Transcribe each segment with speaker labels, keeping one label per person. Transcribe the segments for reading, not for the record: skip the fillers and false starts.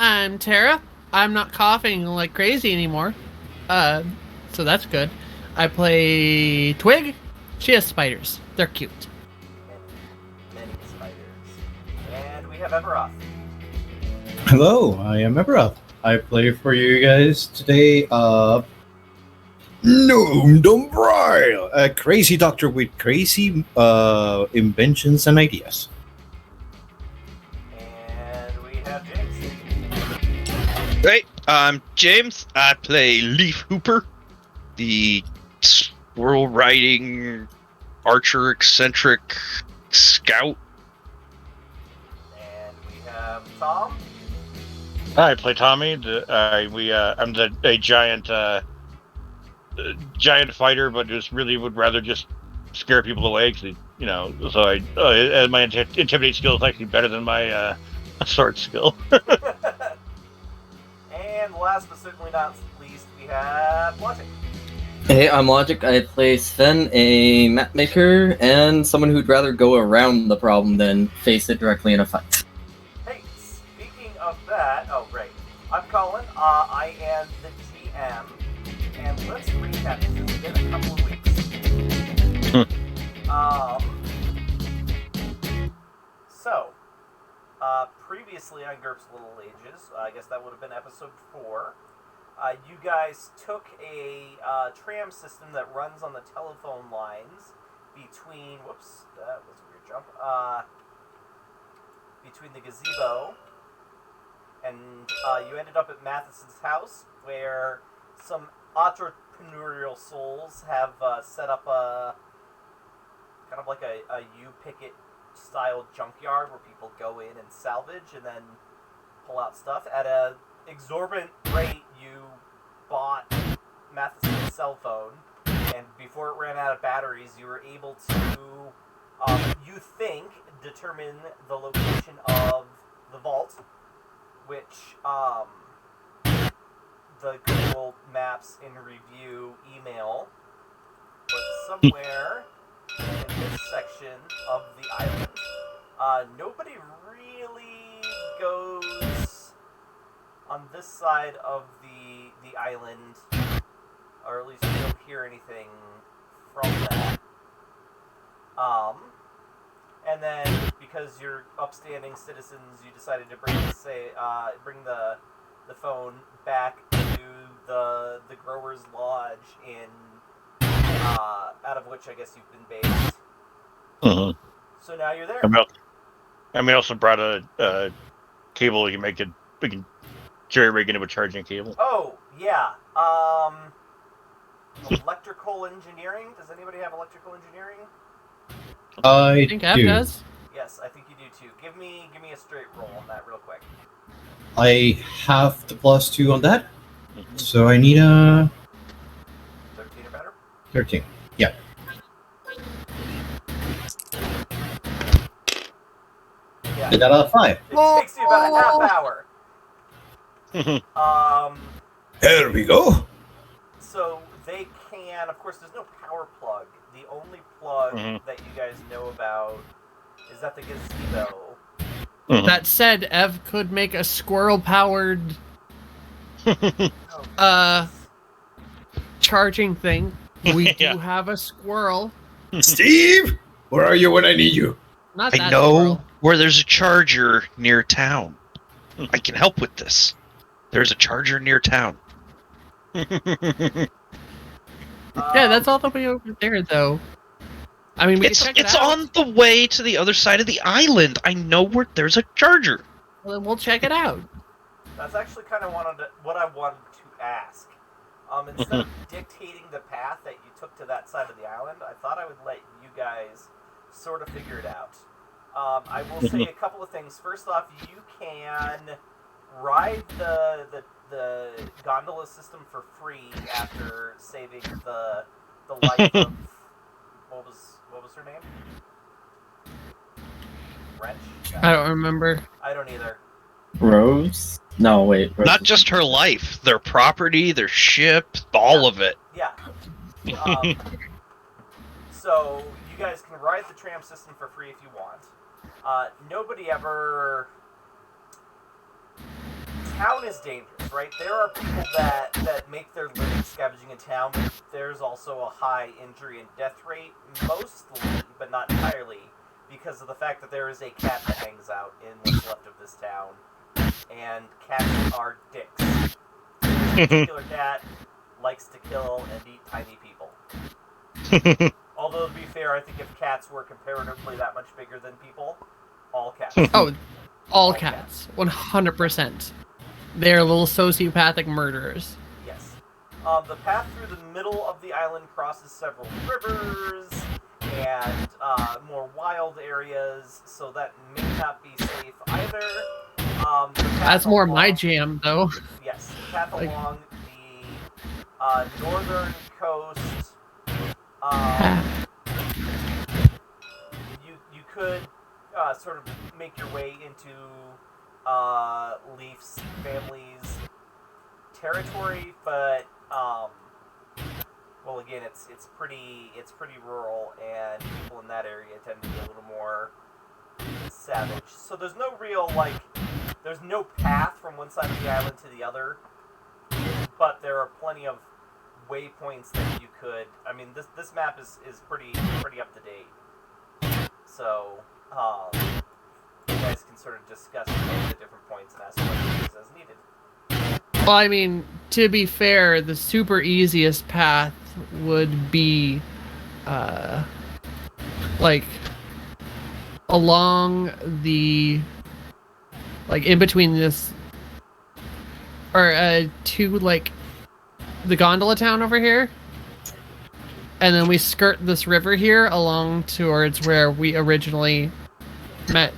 Speaker 1: I'm Tara. I'm not coughing like crazy anymore. So that's good. I play Twig. She has spiders. They're cute.
Speaker 2: Many spiders. And we have Everoth.
Speaker 3: Hello, I am Everoth. I play for you guys today, Noom Dumbrile, a crazy doctor with crazy inventions and ideas.
Speaker 2: And we have James.
Speaker 4: Hey, I'm James. I play Leaf Hooper, the squirrel riding archer eccentric scout.
Speaker 2: And we have Tom.
Speaker 5: I play Tommy. I'm a giant fighter, but just really would rather just scare people away. Cause so my intimidate skill is actually better than my sword skill.
Speaker 2: And last but certainly not least, we have Logic.
Speaker 6: Hey, I'm Logic. I play Sven, a map maker, and someone who'd rather go around the problem than face it directly in a fight.
Speaker 2: Hey, speaking of that, oh great. I'm Colin. I am the GM, and let's recap this. It's been a couple of weeks. Previously on GURPS Little Ages, I guess that would have been episode 4. You guys took a tram system that runs on the telephone lines between, whoops, that was a weird jump, between the gazebo, and you ended up at Matheson's house, where some entrepreneurial souls have set up a, kind of like a U-Picket style junkyard where people go in and salvage and then pull out stuff. At an exorbitant rate, you bought Matheson's cell phone, and before it ran out of batteries, you were able to, you think, determine the location of the vault, which the Google Maps in review email put somewhere in this section of the island. Nobody really goes on this side of the island, or at least you don't hear anything from that. And then because you're upstanding citizens, you decided to bring the phone back to the Growers Lodge in. Out of which I guess you've been based.
Speaker 5: Mm-hmm.
Speaker 2: So now you're there.
Speaker 5: And we also brought a cable. We can jerry rig into a charging cable.
Speaker 2: Oh yeah. Electrical engineering. Does anybody have electrical engineering?
Speaker 1: I think Ev does.
Speaker 2: Yes, I think you do too. Give me a straight roll on that real quick.
Speaker 3: I have the +2 on that, so I need a
Speaker 2: 13 or better.
Speaker 3: 13. Yeah.
Speaker 2: Yeah.
Speaker 3: I got a 5.
Speaker 2: It takes you about a half hour.
Speaker 3: There we go.
Speaker 2: So they can, of course, there's no power plug. The only plug that you guys know about is at the gazebo.
Speaker 1: That said, Ev could make a squirrel-powered charging thing. We do have a squirrel.
Speaker 3: Steve, where are you when I need you?
Speaker 1: Not
Speaker 4: I
Speaker 1: that
Speaker 4: know
Speaker 1: squirrel.
Speaker 4: where there's a charger near town. I can help with this. There's a charger near town.
Speaker 1: Yeah, that's all the way over there, though. I mean, we can check it out.
Speaker 4: It's on the way to the other side of the island. I know where there's a charger.
Speaker 1: Well, then we'll check it out.
Speaker 2: That's actually kind of what I wanted to ask. Instead of dictating the path that you took to that side of the island, I thought I would let you guys sort of figure it out. I will say a couple of things. First off, you can ride the gondola system for free after saving the life of what was her name? Wrench?
Speaker 1: I don't remember.
Speaker 2: I don't either.
Speaker 6: Rose? No, wait. Rose.
Speaker 4: Not just her life, their property, their ship, all of it.
Speaker 2: Yeah. So you guys can ride the tram system for free if you want. Nobody ever is dangerous, right? There are people that make their living scavenging in town, but there's also a high injury and death rate, mostly, but not entirely, because of the fact that there is a cat that hangs out in what's left of this town, and cats are dicks. This particular cat likes to kill and eat tiny people. Although, to be fair, I think if cats were comparatively that much bigger than people, all cats.
Speaker 1: Oh, all cats. 100%. They're little sociopathic murderers.
Speaker 2: Yes. The path through the middle of the island crosses several rivers and more wild areas, so that may not be safe either.
Speaker 1: That's more my jam, though.
Speaker 2: Yes, the path along the northern coast. You could sort of make your way into Leaf's family's territory, but well, again, it's pretty rural, and people in that area tend to be a little more savage. So there's no real there's no path from one side of the island to the other, but there are plenty of waypoints that you could. I mean, this map is pretty up to date. So you guys can sort of discuss the different points and ask questions as needed.
Speaker 1: Well, I mean, to be fair, the super easiest path would be, along the, in between this, or, to, the gondola town over here. And then we skirt this river here along towards where we originally met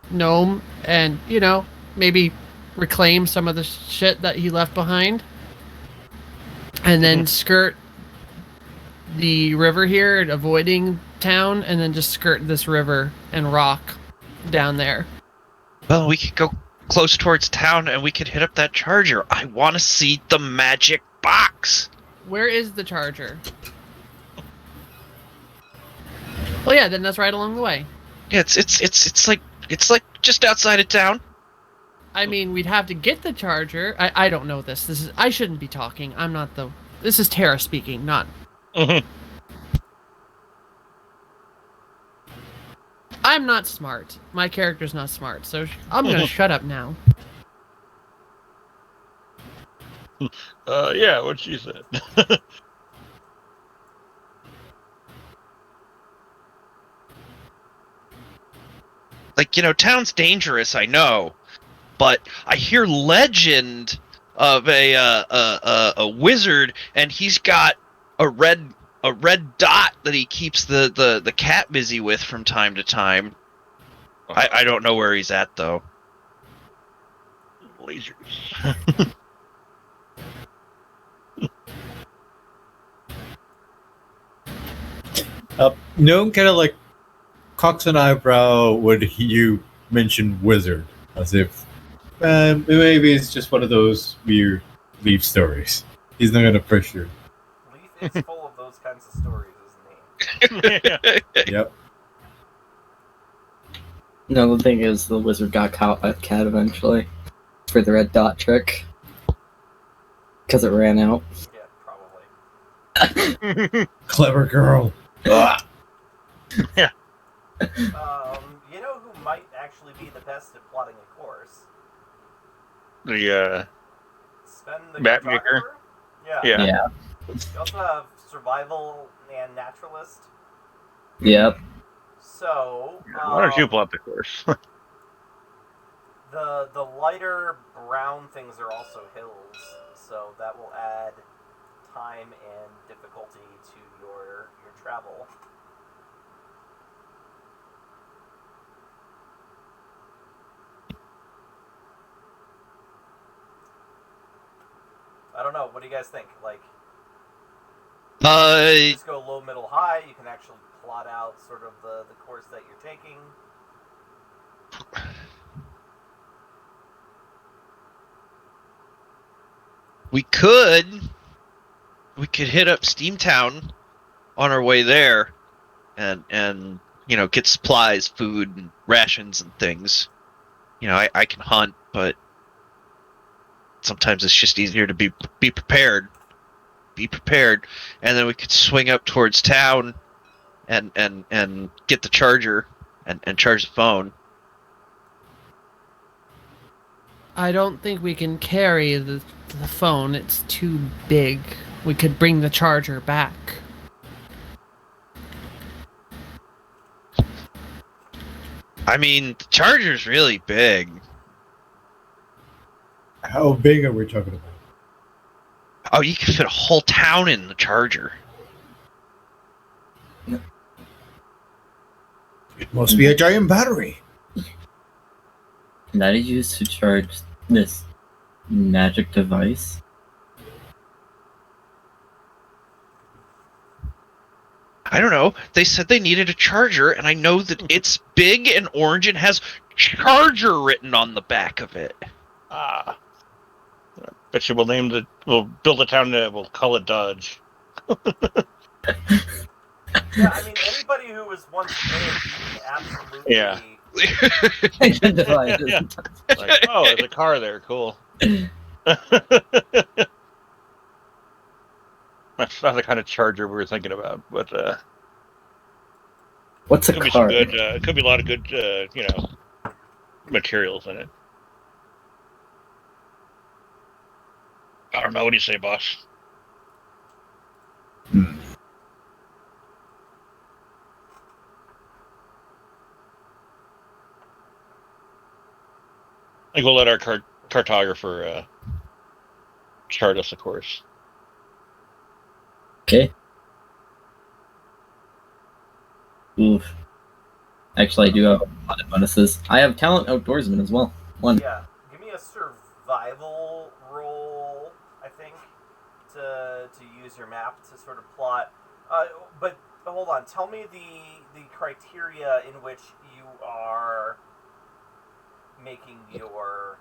Speaker 1: Gnome, and, maybe reclaim some of the shit that he left behind. And then skirt the river here, avoiding town, and then just skirt this river and rock down there.
Speaker 4: Well, we could go close towards town and we could hit up that charger. I want to see the magic box.
Speaker 1: Where is the charger? Well, yeah, then that's right along the way.
Speaker 4: Yeah, it's like just outside of town.
Speaker 1: I mean, we'd have to get the charger. I don't know this. I shouldn't be talking. I'm not the. This is Tara speaking, not. I'm not smart. My character's not smart, so I'm gonna shut up now.
Speaker 5: Yeah, what she said.
Speaker 4: Town's dangerous, I know, but I hear legend of a wizard, and he's got a red dot that he keeps the cat busy with from time to time. I don't know where he's at though.
Speaker 5: Lasers.
Speaker 3: Gnome kind of cocks an eyebrow when you mention wizard, as if maybe it's just one of those weird Leaf stories. He's not gonna push you.
Speaker 2: Leaf is full of those kinds of stories, isn't he?
Speaker 3: Yep.
Speaker 6: No, the thing is, the wizard got caught by the cat eventually for the red dot trick because it ran out.
Speaker 2: Yeah, probably.
Speaker 3: Clever girl. Ah!
Speaker 5: Yeah.
Speaker 2: You know who might actually be the best at plotting a course?
Speaker 5: The
Speaker 2: Sven the
Speaker 5: Map
Speaker 2: cartographer?
Speaker 5: maker?
Speaker 2: Yeah.
Speaker 6: Yeah.
Speaker 2: You also have survival and naturalist.
Speaker 6: Yep.
Speaker 2: So
Speaker 5: why don't you plot the course?
Speaker 2: the lighter brown things are also hills, so that will add time and difficulty to your travel. I don't know. What do you guys think? Just go low, middle, high. You can actually plot out sort of the course that you're taking.
Speaker 4: We could hit up Steamtown on our way there, and get supplies, food, and rations and things. I can hunt, but sometimes it's just easier to be prepared. Be prepared, and then we could swing up towards town and get the charger and charge the phone.
Speaker 1: I don't think we can carry the phone. It's too big. We could bring the charger back.
Speaker 4: I mean, the charger's really big.
Speaker 3: How big are we talking about?
Speaker 4: Oh, you can fit a whole town in the charger.
Speaker 3: It must be a giant battery.
Speaker 6: That is used to charge this magic device.
Speaker 4: I don't know. They said they needed a charger, and I know that it's big and orange and has charger written on the back of it.
Speaker 5: Ah. Bet you we'll build a town that we'll call it Dodge.
Speaker 2: Yeah, I mean, anybody who was once big, you can absolutely.
Speaker 5: Yeah.
Speaker 6: Identify it as-
Speaker 5: Like, oh, there's a car there. Cool. That's not the kind of charger we were thinking about, but
Speaker 6: What's a
Speaker 5: could be some
Speaker 6: car?
Speaker 5: good. Could be a lot of good, materials in it. I don't know. What do you say, boss? I think we'll let our cartographer chart us a course.
Speaker 6: Okay. Oof. Actually, I do have a lot of bonuses. I have talent outdoorsman as well. One.
Speaker 2: Yeah, give me a survival roll, I think, to use your map to sort of plot. But hold on, tell me the criteria in which you are making your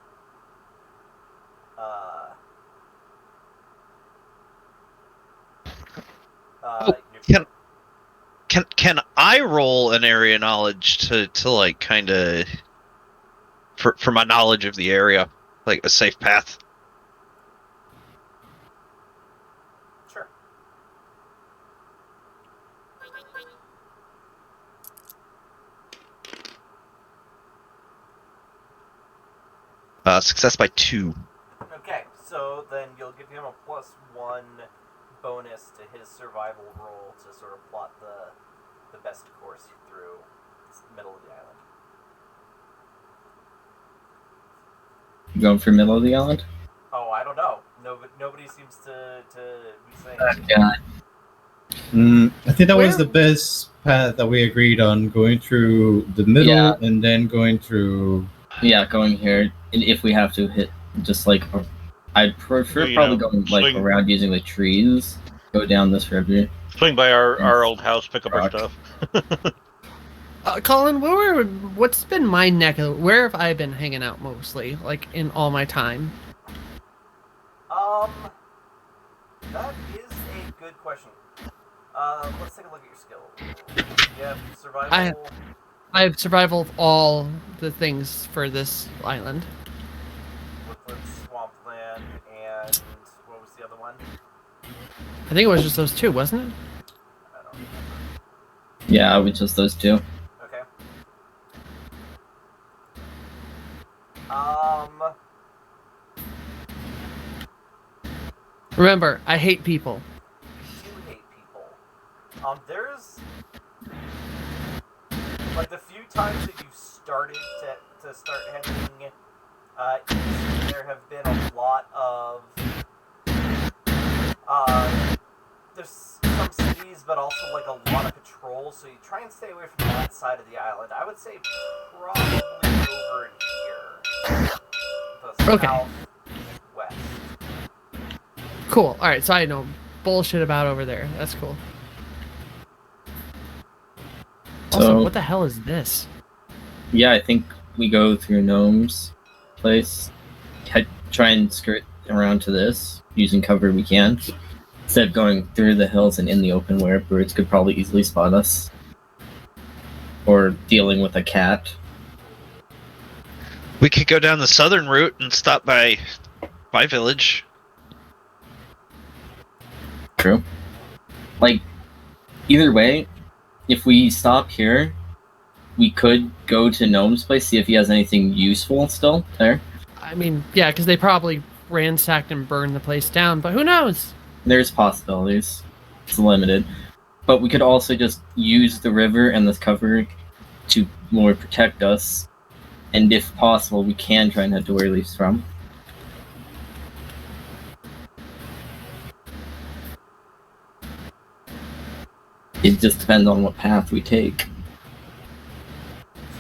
Speaker 4: Can I roll an area knowledge to like kind of for my knowledge of the area, like a safe path?
Speaker 2: Sure.
Speaker 4: Success by 2.
Speaker 2: Okay, so then you'll give him a +1 bonus to his survival roll to sort of plot the best course through the middle of the island.
Speaker 6: You going for middle of the island?
Speaker 2: Oh, I don't know. Nobody seems to be saying.
Speaker 6: Yeah.
Speaker 3: I think that was
Speaker 1: Where-
Speaker 3: the best path that we agreed on, going through the middle
Speaker 6: Yeah.
Speaker 3: and then going through.
Speaker 6: Yeah, going here. And if we have to hit just like I'd prefer
Speaker 5: You
Speaker 6: probably
Speaker 5: know,
Speaker 6: going like
Speaker 5: swing-
Speaker 6: around using the trees. Go down this river.
Speaker 5: Swing by our old house, pick up our
Speaker 6: Rock.
Speaker 5: stuff.
Speaker 1: Colin, what's been my where have I been hanging out mostly, like in all my time?
Speaker 2: That is a good question. Let's take a look at your skill. You have survival.
Speaker 1: I have survival of all the things for this island.
Speaker 2: Woodland, swampland, and what was the other one?
Speaker 1: I think it was just those two, wasn't it?
Speaker 2: I don't remember.
Speaker 6: Yeah, with just those two.
Speaker 2: Okay.
Speaker 1: Remember, I hate people.
Speaker 2: You hate people. There's like the few times that you've started to start heading east, there have been a lot of there's some cities, but also like a lot of patrols. So you try and stay away from that side of the island. I would say probably over in here, the
Speaker 1: Okay.
Speaker 2: southwest.
Speaker 1: Cool. All right, so I know bullshit about over there. That's cool. Also,
Speaker 6: So-
Speaker 1: what the hell is this?
Speaker 6: Yeah, I think we go through Gnome's place. Try and skirt around to this using cover we can. Instead of going through the hills and in the open where birds could probably easily spot us. Or dealing with a cat.
Speaker 4: We could go down the southern route and stop by My village.
Speaker 6: True. Like, either way, if we stop here, we could go to Gnome's place, see if he has anything useful still there.
Speaker 1: I mean, yeah, because they probably ransacked and burned the place down, but who knows?
Speaker 6: There's possibilities. It's limited. But we could also just use the river and this cover to more protect us. And if possible, we can try and head to where he leaves from. It just depends on what path we take.
Speaker 2: So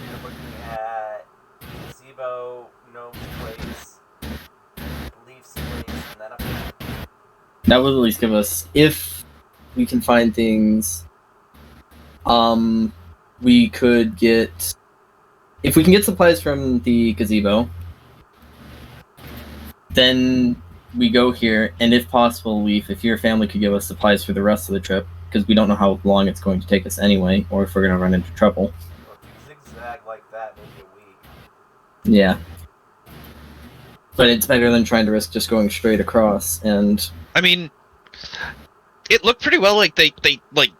Speaker 2: you're looking at Gazebo, Gnome's place, Leaf's place, and then up here.
Speaker 6: That would at least give us, if we can find things, we could get, if we can get supplies from the gazebo, then we go here, and if possible, Leaf, if your family could give us supplies for the rest of the trip, because we don't know how long it's going to take us anyway, or if we're going to run into trouble.
Speaker 2: Well, if you zigzag like that, maybe a week.
Speaker 6: Yeah. But it's better than trying to risk just going straight across, and...
Speaker 4: I mean, it looked pretty well like they like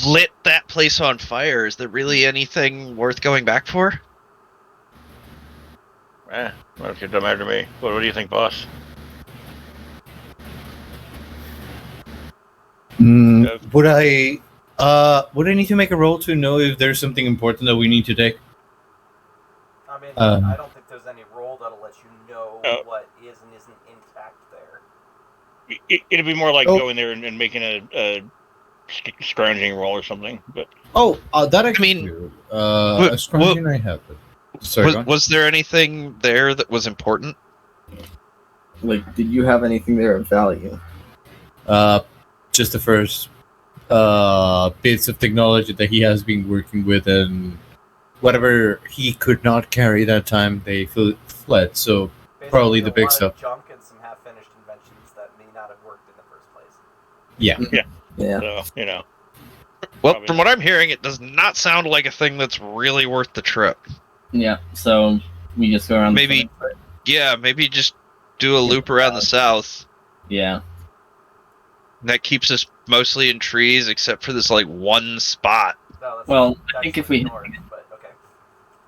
Speaker 4: lit that place on fire. Is there really anything worth going back for?
Speaker 5: Well, it doesn't matter to me. What do you think, boss?
Speaker 3: Would I need to make a roll to know if there's something important that we need to take?
Speaker 2: I mean,
Speaker 3: Um,
Speaker 2: I don't think there's any role that'll let you know
Speaker 5: Oh.
Speaker 2: what is and isn't intact there.
Speaker 5: It'd be more like
Speaker 3: Oh.
Speaker 5: going there and making a scrounging roll or something. But
Speaker 3: Oh, that I can
Speaker 4: mean,
Speaker 3: do.
Speaker 4: what-
Speaker 3: A scrounging I have it. Sorry, go on.
Speaker 4: Was there anything there that was important?
Speaker 6: Like, did you have anything there of value?
Speaker 3: Just the first bits of technology that he has been working with, and whatever he could not carry that time, they fled. So
Speaker 2: Basically,
Speaker 3: Probably the
Speaker 2: a
Speaker 3: big
Speaker 2: lot
Speaker 3: stuff.
Speaker 2: of junk and some half-finished inventions that may not have worked in the first place.
Speaker 3: yeah,
Speaker 6: Yeah.
Speaker 5: so you know,
Speaker 4: Well,
Speaker 5: Probably
Speaker 4: from
Speaker 5: not.
Speaker 4: what I'm hearing, it does not sound like a thing that's really worth the trip.
Speaker 6: Yeah, so we just go around
Speaker 4: Maybe-
Speaker 6: the front.
Speaker 4: Yeah, maybe just do a loop around the south.
Speaker 6: Yeah.
Speaker 4: That keeps us mostly in trees, except for this like one spot.
Speaker 2: No, that's
Speaker 6: Well,
Speaker 2: that's
Speaker 6: I think
Speaker 2: to
Speaker 6: if
Speaker 2: the
Speaker 6: we-
Speaker 2: north, but okay.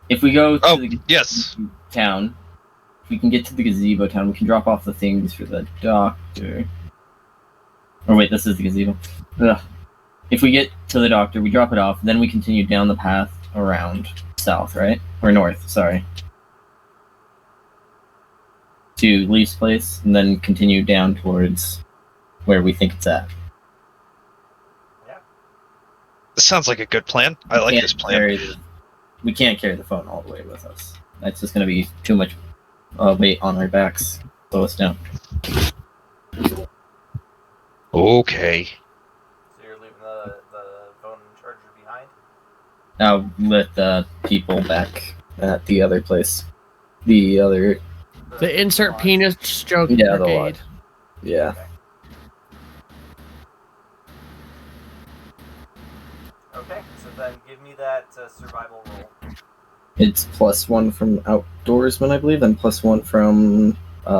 Speaker 6: If we go to
Speaker 4: Oh,
Speaker 6: the
Speaker 4: yes.
Speaker 6: town, if we can get to the gazebo town, we can drop off the things for the doctor. Or wait, this is the gazebo. Ugh. If we get to the doctor, we drop it off, then we continue down the path around south, right? Or north, sorry. To Leaf's place, and then continue down towards where we think it's at.
Speaker 4: This sounds like a good plan. I like
Speaker 6: Can't
Speaker 4: this plan.
Speaker 6: We can't carry the phone all the way with us. That's just going to be too much weight on our backs. Slow us down.
Speaker 4: Okay.
Speaker 2: So you're leaving the phone charger behind?
Speaker 6: Now let the people back at the other place. The other,
Speaker 1: The insert
Speaker 2: lodge?
Speaker 1: penis joke
Speaker 6: Yeah, the
Speaker 1: brigade.
Speaker 6: lodge. yeah.
Speaker 2: Okay, so then give me that survival roll.
Speaker 6: It's +1 from outdoorsman, I believe, and +1 from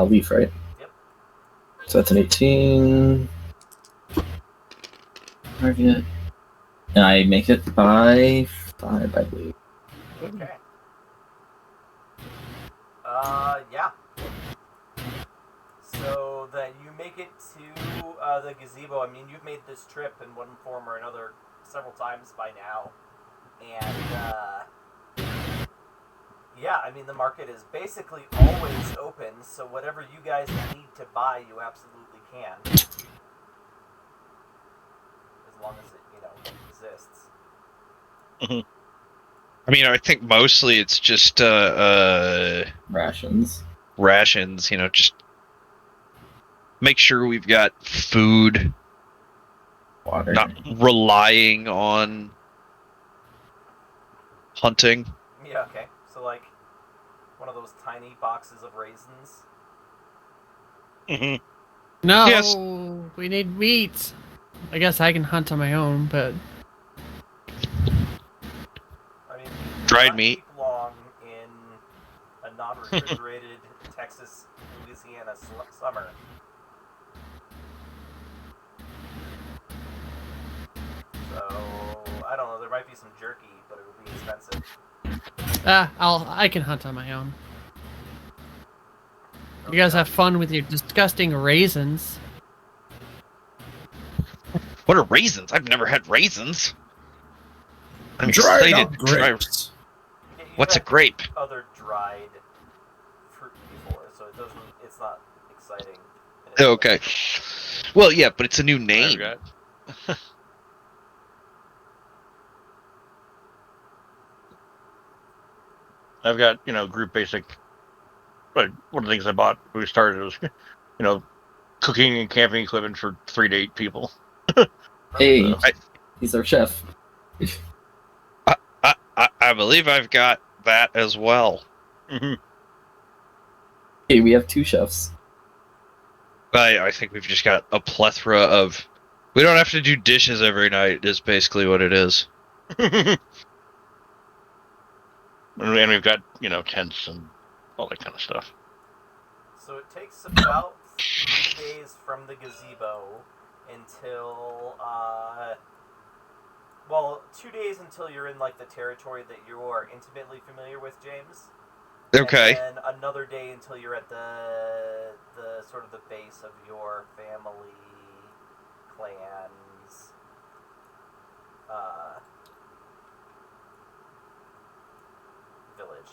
Speaker 6: Leaf, right?
Speaker 2: Yep.
Speaker 6: So that's an 18. Target. And I make it by 5, I believe.
Speaker 2: Okay. Yeah. So that you make it to the gazebo. I mean, you've made this trip in one form or another several times by now, and yeah, I mean the market is basically always open. So whatever you guys need to buy, you absolutely can, as long as it exists.
Speaker 4: I mean, I think mostly it's just
Speaker 6: Rations.
Speaker 4: rations. Just make sure we've got food,
Speaker 6: Water.
Speaker 4: not relying on hunting.
Speaker 2: Yeah. Okay. So like one of those tiny boxes of raisins.
Speaker 1: No,
Speaker 4: Yes.
Speaker 1: we need meat. I guess I can hunt on my own, but
Speaker 2: I mean,
Speaker 4: Dried
Speaker 2: not
Speaker 4: meat.
Speaker 2: keep long in a non-refrigerated Texas, Louisiana in a summer. So I don't know. There might be some jerky, but it would be expensive.
Speaker 1: I can hunt on my own. You guys have fun with your disgusting raisins.
Speaker 4: What are raisins? I've never had raisins. I'm
Speaker 3: Dried
Speaker 4: excited
Speaker 3: up
Speaker 4: to try.
Speaker 3: grapes.
Speaker 2: You've
Speaker 4: What's a
Speaker 2: had
Speaker 4: grape?
Speaker 2: Other dried fruit before, so it doesn't. It's not exciting.
Speaker 4: Okay. Well, yeah, but it's a new
Speaker 5: I've
Speaker 4: name.
Speaker 5: got I've got group basic. But one of the things I bought when we started was cooking and camping equipment for 3 to 8 people.
Speaker 6: Hey,
Speaker 5: So,
Speaker 6: he's our chef.
Speaker 4: I believe I've got that as well.
Speaker 5: mhm.
Speaker 6: Hey, we have 2 chefs.
Speaker 4: I think we've just got a plethora of. We don't have to do dishes every night. Is basically what it is.
Speaker 5: And we've got tents and all that kind of stuff.
Speaker 2: So it takes about 3 days from the gazebo until, well, 2 days until you're in like the territory that you are intimately familiar with, James.
Speaker 4: Okay.
Speaker 2: And then another day until you're at the sort of the base of your family clan's village.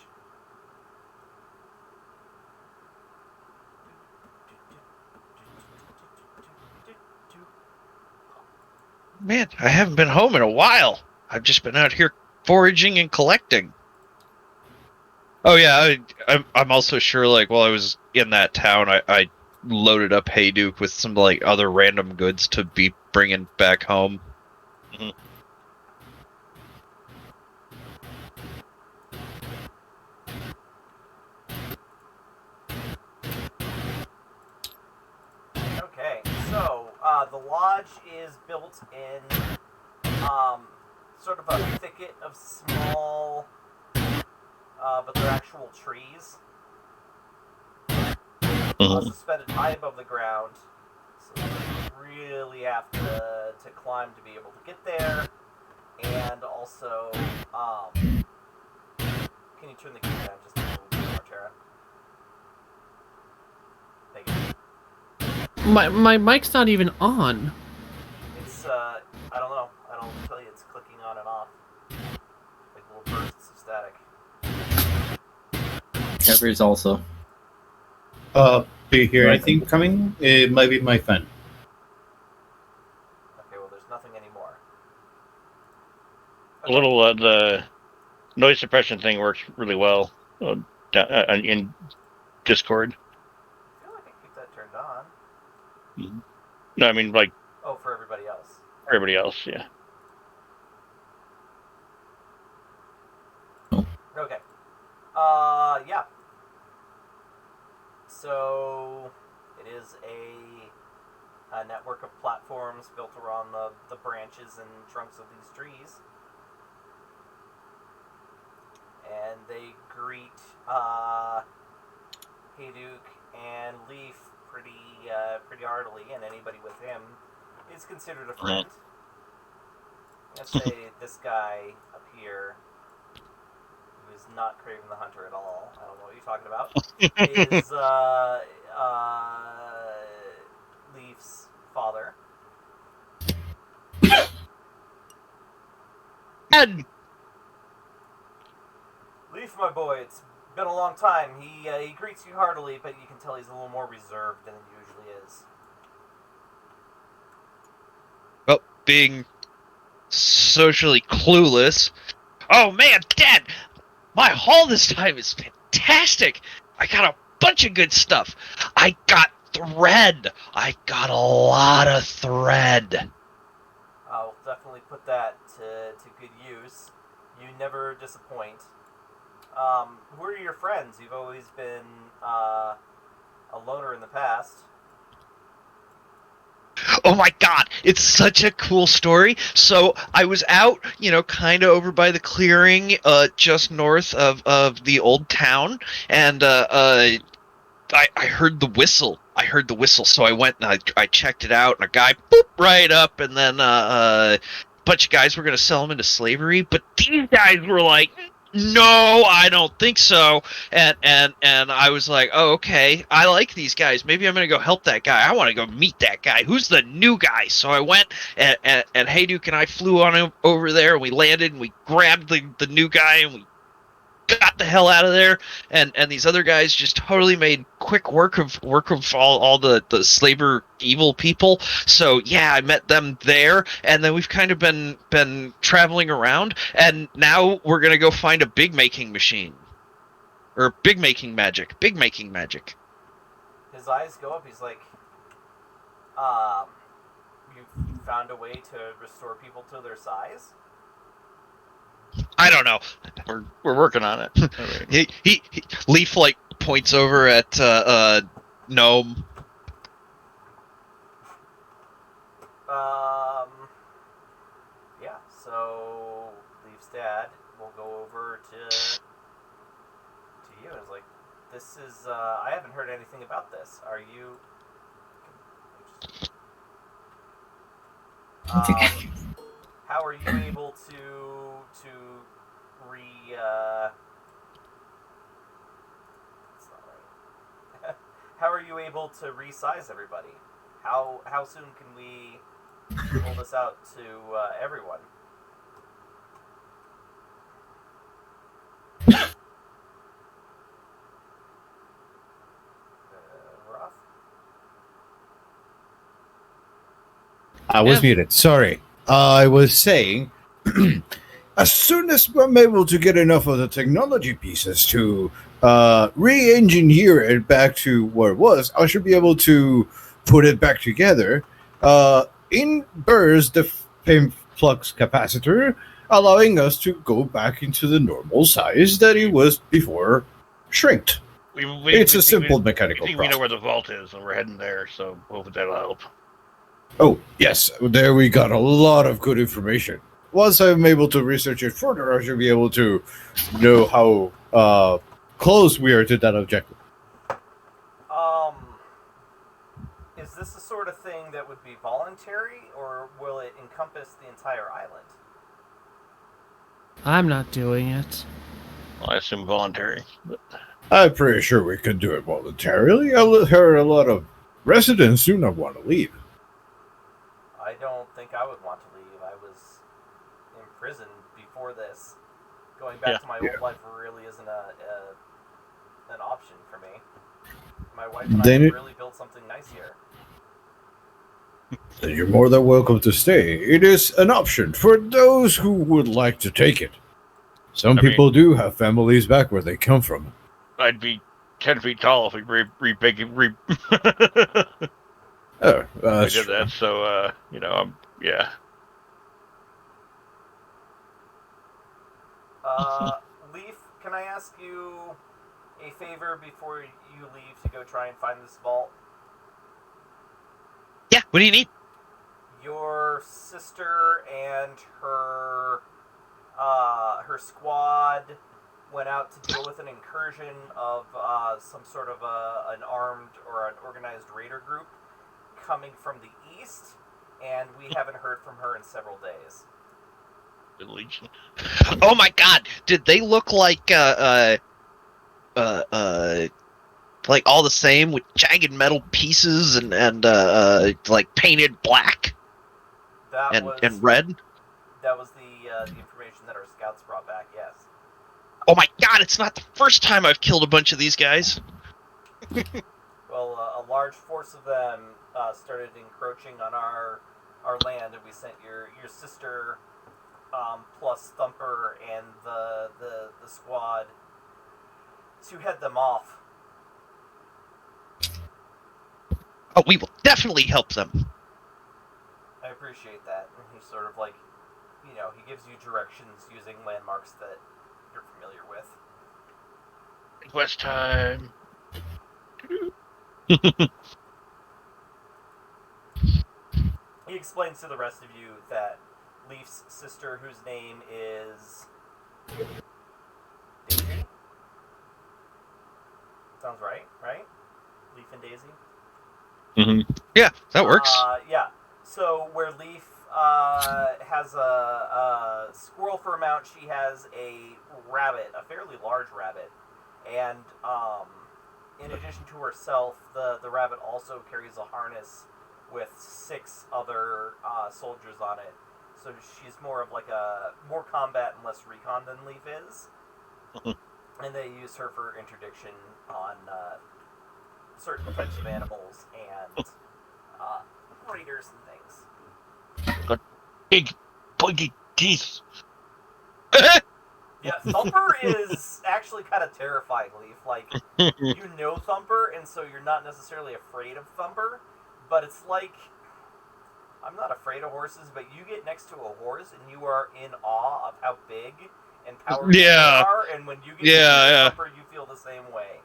Speaker 4: Man, I haven't been home in a while. I've just been out here foraging and collecting. Oh yeah, I'm also sure. Like while I was in that town, I loaded up Hayduke with some like other random goods to be bringing back home.
Speaker 2: Okay, so the lodge is built in sort of a thicket of small, but they're actual trees, suspended high above the ground. So you really have to climb to be able to get there, and also, can you turn the game down just a little bit more, Tara? Thank you.
Speaker 1: My mic's not even on.
Speaker 2: It's, I don't know. I don't tell you, it's clicking on and off. Like little bursts of static.
Speaker 6: Ever's also.
Speaker 3: Do you hear
Speaker 6: Right.
Speaker 3: anything coming? It might be my fan.
Speaker 2: Okay, well, there's nothing anymore.
Speaker 5: A little the noise suppression thing works really well in Discord.
Speaker 2: I feel like I keep that turned on.
Speaker 5: No, I mean like
Speaker 2: Oh, for everybody else.
Speaker 5: for everybody else, yeah.
Speaker 2: Okay. Yeah. So, it is a network of platforms built around the branches and trunks of these trees. And they greet Hayduke and Leaf pretty heartily, and anybody with him is considered a friend. Let's say this guy up here, who is not Craven the Hunter at all, I don't know what you're talking about, is Leaf's father.
Speaker 4: And
Speaker 2: Leaf, my boy, it's been a long time. He greets you heartily, but you can tell he's a little more reserved than he usually is.
Speaker 4: well, being socially clueless. Oh man, Dad, my haul this time is fantastic. I got a bunch of good stuff. I got thread. I got a lot of thread.
Speaker 2: I'll definitely put that to good use. You never disappoint. Who are your friends? You've always been a loner in the past.
Speaker 4: Oh my god, it's such a cool story. So I was out, kind of over by the clearing, just north of the old town, and I heard the whistle. So I went and I checked it out, and a guy boop right up, and then a bunch of guys were gonna sell him into slavery, but these guys were like, "No, I don't think so." And I was like, "Oh, okay. I like these guys. Maybe I'm gonna go help that guy. I want to go meet that guy. Who's the new guy?" So I went, and Hey Duke and I flew on over there, and we landed, and we grabbed the new guy, and we got the hell out of there, and these other guys just totally made quick work of all the slaver evil people. So yeah, I met them there, and then we've kind of been traveling around, and now we're gonna go find a big making machine, or big making magic.
Speaker 2: His eyes go up. He's like, um, you found a way to restore people to their size?
Speaker 4: I don't know.
Speaker 5: We're working on it. I mean,
Speaker 4: He Leaf like points over at Gnome.
Speaker 2: Yeah, so Leaf's dad will go over to you and is like, this is, I haven't heard anything about this. Are you... how are you able to that's not right. How are you able to resize everybody? How soon can we roll this out to everyone? Rough?
Speaker 3: I was
Speaker 1: Yeah.
Speaker 3: muted. Sorry. I was saying, as soon as I'm able to get enough of the technology pieces to re-engineer it back to what it was, I should be able to put it back together. In burst the flux capacitor, allowing us to go back into the normal size that it was before shrinked. It's a simple mechanical
Speaker 5: I think we know
Speaker 3: process.
Speaker 5: where the vault is, and we're heading there. So hopefully that'll help.
Speaker 3: Oh, yes, there we got a lot of good information. Once I'm able to research it further, I should be able to know how close we are to that objective.
Speaker 2: Is this the sort of thing that would be voluntary, or will it encompass the entire island?
Speaker 1: I'm not doing it.
Speaker 5: Well, I assume voluntary. But
Speaker 3: I'm pretty sure we can do it voluntarily. I heard a lot of residents do not want to leave.
Speaker 2: I don't think I would want to leave. I was in prison before this. Going back to my old life really isn't an option for me. My wife and I really built something nice here.
Speaker 3: Then you're more than welcome to stay. It is an option for those who would like to take it. Some people do have families back where they come from.
Speaker 5: I'd be 10 feet tall if we re-big.
Speaker 3: Oh,
Speaker 5: we
Speaker 3: that's
Speaker 5: did
Speaker 3: true.
Speaker 5: that. So yeah.
Speaker 2: Leaf, can I ask you a favor before you leave to go try and find this vault?
Speaker 4: Yeah, what do you need?
Speaker 2: Your sister and her squad went out to deal with an incursion of some sort of an armed or an organized raider group coming from the east, and we haven't heard from her in several days.
Speaker 5: The Legion.
Speaker 4: Oh my god, did they look like like all the same with jagged metal pieces and like painted black and red?
Speaker 2: That was the information that our scouts brought back, yes.
Speaker 4: Oh my god, it's not the first time I've killed a bunch of these guys.
Speaker 2: Well, a large force of them started encroaching on our land, and we sent your sister plus Thumper and the squad to head them off.
Speaker 4: Oh, we will definitely help them.
Speaker 2: I appreciate that. And he sort of like, he gives you directions using landmarks that you're familiar with.
Speaker 5: Quest time.
Speaker 2: He explains to the rest of you that Leaf's sister, whose name is Daisy. Sounds right? Daisy?
Speaker 4: Yeah, that works.
Speaker 2: Yeah. So where Leaf has a squirrel for a mount, she has a rabbit, a fairly large rabbit, and in addition to herself, the rabbit also carries a harness with 6 other soldiers on it. So she's more of like more combat and less recon than Leaf is, and they use her for interdiction on certain types of animals and raiders and things.
Speaker 5: Big, pointy teeth.
Speaker 2: Yeah, Thumper is actually kind of terrifying, Leaf. Like, you know Thumper, and so you're not necessarily afraid of Thumper, but it's like, I'm not afraid of horses, but you get next to a horse and you are in awe of how big and powerful they are, and when you get next to Thumper, you feel the same way.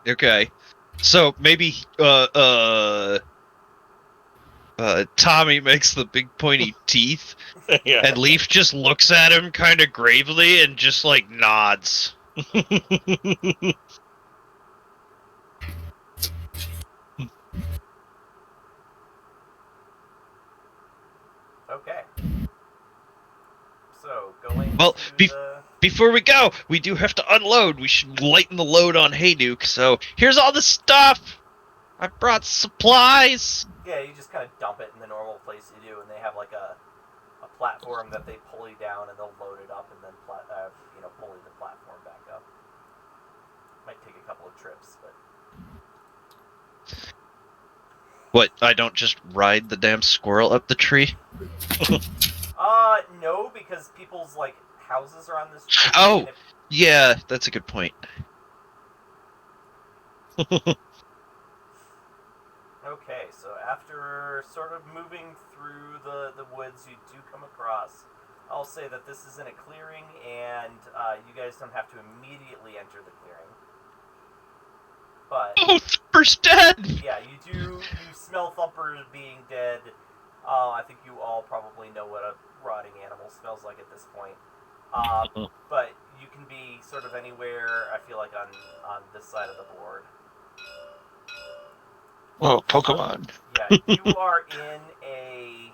Speaker 4: Okay. So maybe Tommy makes the big pointy teeth,
Speaker 5: Yeah.
Speaker 4: and Leaf just looks at him kind of gravely and just like nods.
Speaker 2: Okay. So, going
Speaker 4: Well,
Speaker 2: to the...
Speaker 4: before we go, we do have to unload. We should lighten the load on Hayduke. So here's all the stuff. I brought supplies.
Speaker 2: Yeah, you just kind of dump it in the normal place you do, and they have like a platform that they pull you down, and they'll load it up, and then pull the platform back up. Might take a couple of trips, but
Speaker 4: What? I don't just ride the damn squirrel up the tree?
Speaker 2: no, because people's like houses are on this tree.
Speaker 4: Oh, yeah, that's a good point.
Speaker 2: Okay, so after sort of moving through the woods, you do come across. I'll say that this is in a clearing, and you guys don't have to immediately enter the clearing. But
Speaker 4: Oh, Thumper's dead!
Speaker 2: yeah, you smell Thumper being dead. I think you all probably know what a rotting animal smells like at this point. But you can be sort of anywhere, I feel like, on this side of the board.
Speaker 5: Oh, Pokemon.
Speaker 2: Yeah, you are in a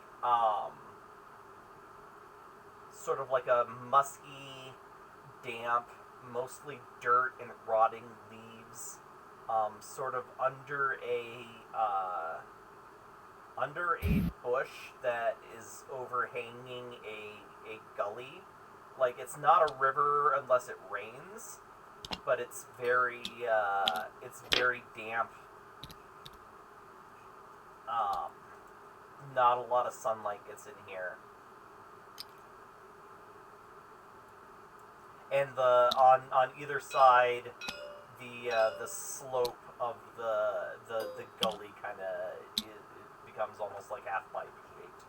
Speaker 2: sort of like a musky, damp, mostly dirt and rotting leaves, sort of under a bush that is overhanging a gully. Like, it's not a river unless it rains, but it's very damp. Not a lot of sunlight gets in here. And on either side, the slope of the gully kind of becomes almost like half pipe shaped.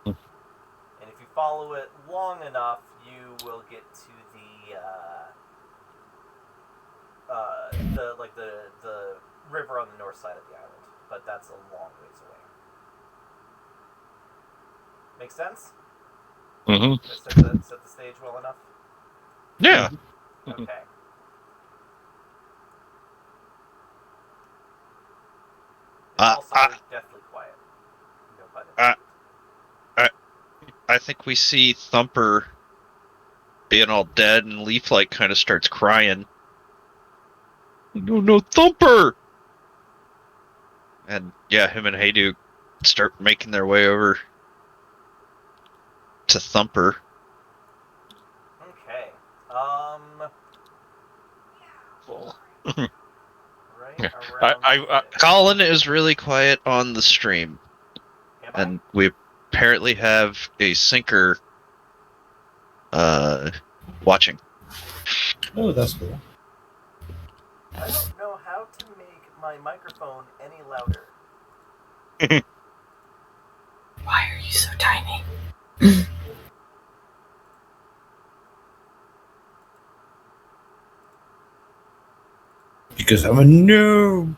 Speaker 2: And if you follow it long enough, you will get to the river on the north side of the island. But that's a long ways away. Make sense?
Speaker 5: Mm-hmm.
Speaker 2: Did I set the stage well enough?
Speaker 4: Yeah.
Speaker 2: Okay. It's also deathly quiet. No pun intended.
Speaker 4: I think we see Thumper being all dead, and Leaf like kind of starts crying. No, Thumper! And yeah, him and Hayduke start making their way over to Thumper.
Speaker 2: Okay. Right around.
Speaker 4: Colin is really quiet on the stream, and we apparently have a sinker watching.
Speaker 3: Oh, that's cool.
Speaker 2: I don't know how to make my microphone any louder.
Speaker 6: Why are you so tiny?
Speaker 3: Because I'm a noob.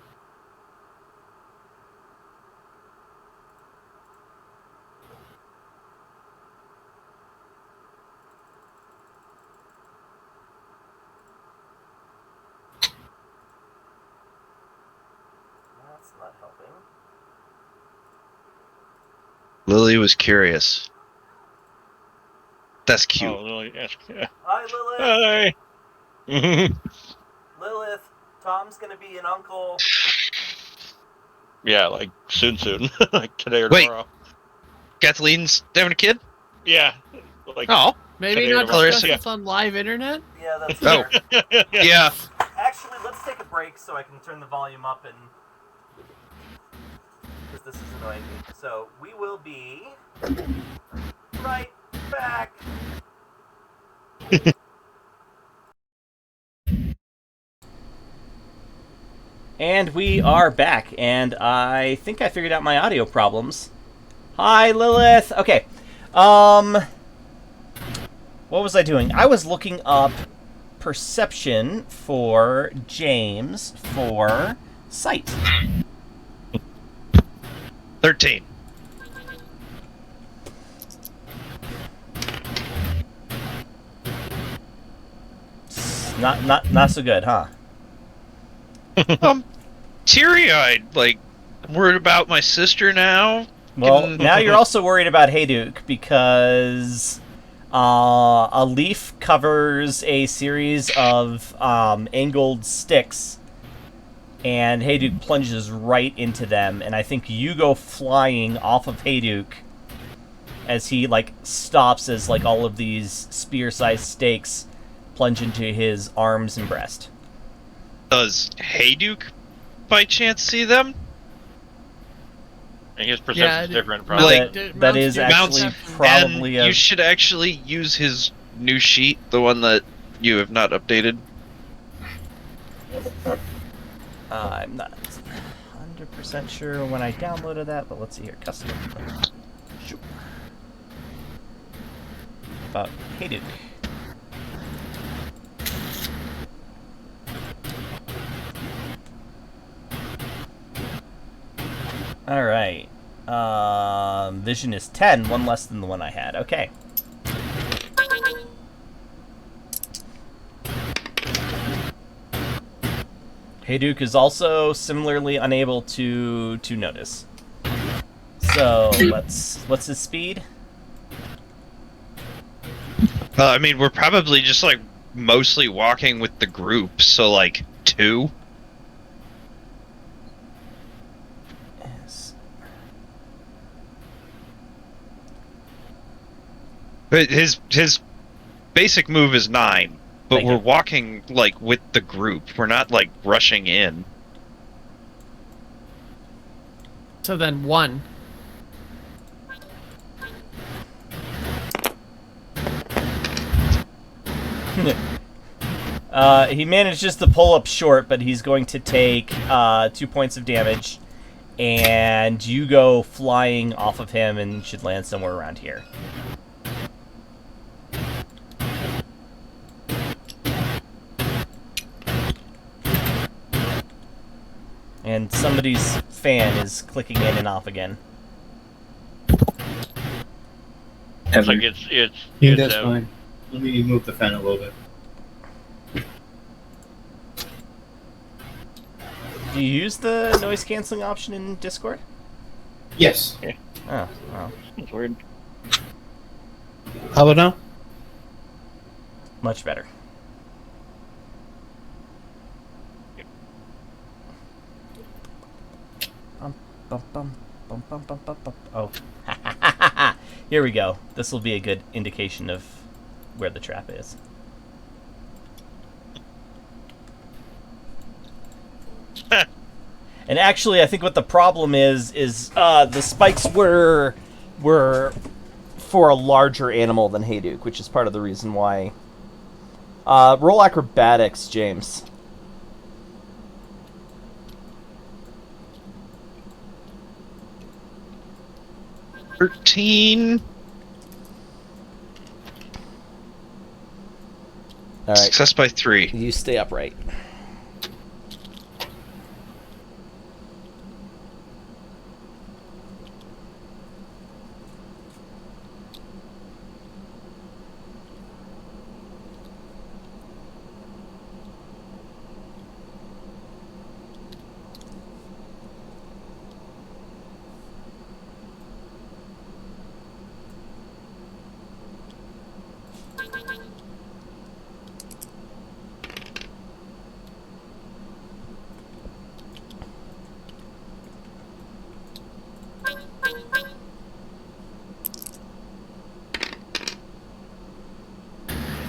Speaker 4: Lily was curious. That's cute.
Speaker 5: Oh, Lily, yes.
Speaker 2: Hi, Lilith.
Speaker 5: Hi.
Speaker 2: Lilith, Tom's gonna be an uncle.
Speaker 5: Yeah, like soon, like today or
Speaker 4: Wait.
Speaker 5: tomorrow.
Speaker 4: Kathleen's having a kid?
Speaker 5: Yeah, like
Speaker 4: Oh.
Speaker 1: Maybe
Speaker 5: Today or
Speaker 1: not
Speaker 5: tomorrow.
Speaker 1: discuss
Speaker 4: Yeah.
Speaker 1: this on live internet?
Speaker 2: Yeah, that's
Speaker 4: Oh.
Speaker 2: fair.
Speaker 4: Yeah.
Speaker 2: Actually, let's take a break so I can turn the volume up and... because this is annoying me. So, we will be... right back! And we are back, and I think I figured out my audio problems. Hi, Lilith! Okay, what was I doing? I was looking up perception for James for sight.
Speaker 4: 13.
Speaker 2: Not so good, huh?
Speaker 4: Teary-eyed, like, worried about my sister now.
Speaker 2: Well, now you're also worried about Hayduke because a leaf covers a series of angled sticks, and Hayduke plunges right into them, and I think you go flying off of Hayduke as he like stops as like all of these spear-sized stakes plunge into his arms and breast.
Speaker 4: Does Hayduke by chance see them?
Speaker 5: I guess perception's
Speaker 1: Yeah,
Speaker 5: different, probably.
Speaker 2: That is
Speaker 4: Mounts
Speaker 2: actually probably
Speaker 4: and
Speaker 2: a...
Speaker 4: you should actually use his new sheet, the one that you have not updated.
Speaker 2: I'm not 100% sure when I downloaded that, but let's see here. Custom. Shoot. About Hayduke. Alright. Vision is 10, one less than the one I had. Okay. Hayduke is also similarly unable to notice. So what's his speed?
Speaker 4: I mean, we're probably just like mostly walking with the group, so like 2.
Speaker 2: Yes.
Speaker 4: But his basic move is 9, but
Speaker 2: Thank
Speaker 4: we're
Speaker 2: you.
Speaker 4: walking like with the group. We're not like rushing in.
Speaker 1: So then 1.
Speaker 2: He manages to pull up short, but he's going to take 2 points of damage, and you go flying off of him and should land somewhere around here. And somebody's fan is clicking in and off again.
Speaker 5: It's like it's
Speaker 3: Yeah, that's fine. Let me move the fan a little bit.
Speaker 2: Do you use the noise canceling option in Discord?
Speaker 3: Yes.
Speaker 2: Oh, wow.
Speaker 5: It's weird.
Speaker 3: How about now?
Speaker 2: Much better. Bum, bum, bum, bum, bum, bum, bum. Oh. Here we go. This will be a good indication of where the trap is. And actually, I think what the problem is the spikes were for a larger animal than Hayduke, which is part of the reason why. Roll acrobatics, James.
Speaker 4: $13.
Speaker 2: All right,
Speaker 4: Success by 3.
Speaker 2: you stay upright.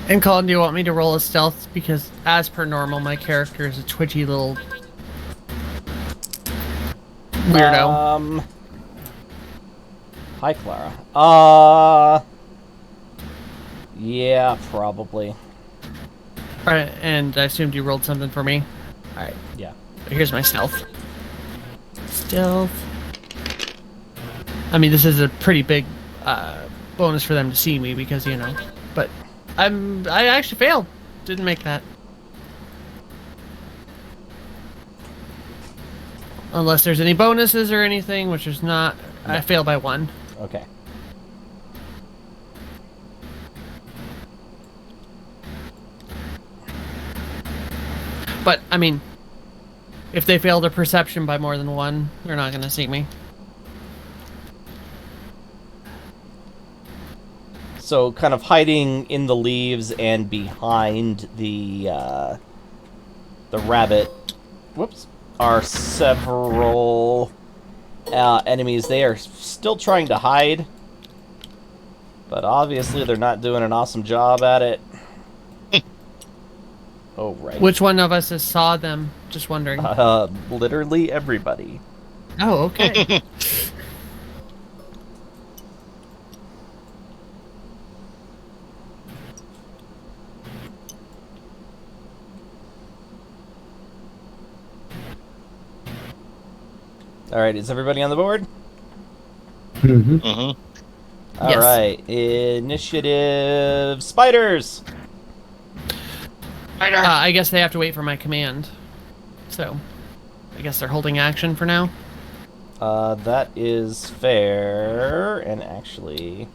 Speaker 1: And Colin, do you want me to roll a stealth? Because as per normal, my character is a twitchy little weirdo.
Speaker 2: Hi, Clara. Yeah, probably.
Speaker 1: Alright, and I assumed you rolled something for me. Alright,
Speaker 2: Yeah.
Speaker 1: here's my stealth. Stealth. I mean, this is a pretty big bonus for them to see me because, you know. But I actually failed. Didn't make that. Unless there's any bonuses or anything, which there's not.
Speaker 2: No.
Speaker 1: I failed by 1.
Speaker 2: Okay.
Speaker 1: But, I mean, if they fail their perception by more than 1, they're not going to see me.
Speaker 2: So, kind of hiding in the leaves and behind the rabbit, whoops, are several enemies. They are still trying to hide, but obviously they're not doing an awesome job at it. Oh, right.
Speaker 1: Which one of us has saw them? Just wondering.
Speaker 2: Literally everybody.
Speaker 1: Oh, okay.
Speaker 2: Alright, is everybody on the board?
Speaker 3: Mm-hmm.
Speaker 5: Mm-hmm.
Speaker 1: Yes.
Speaker 2: Alright, initiative spiders!
Speaker 1: I guess they have to wait for my command. So, I guess they're holding action for now.
Speaker 2: That is fair, and actually...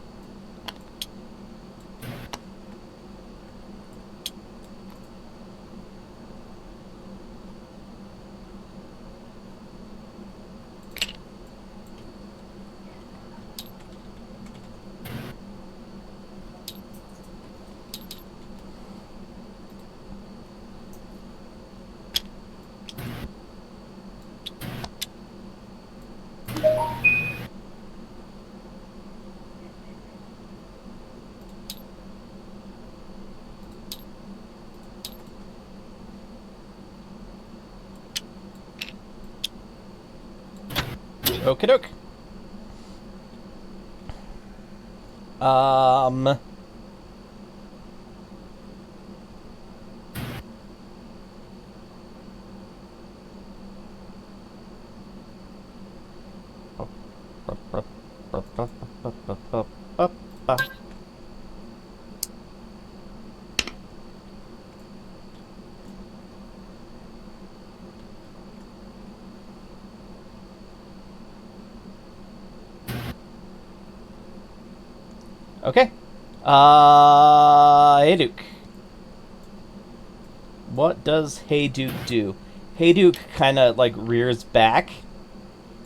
Speaker 2: Okie doke. Okay. Hey Duke. What does Hey Duke do? Hey Duke kind of like rears back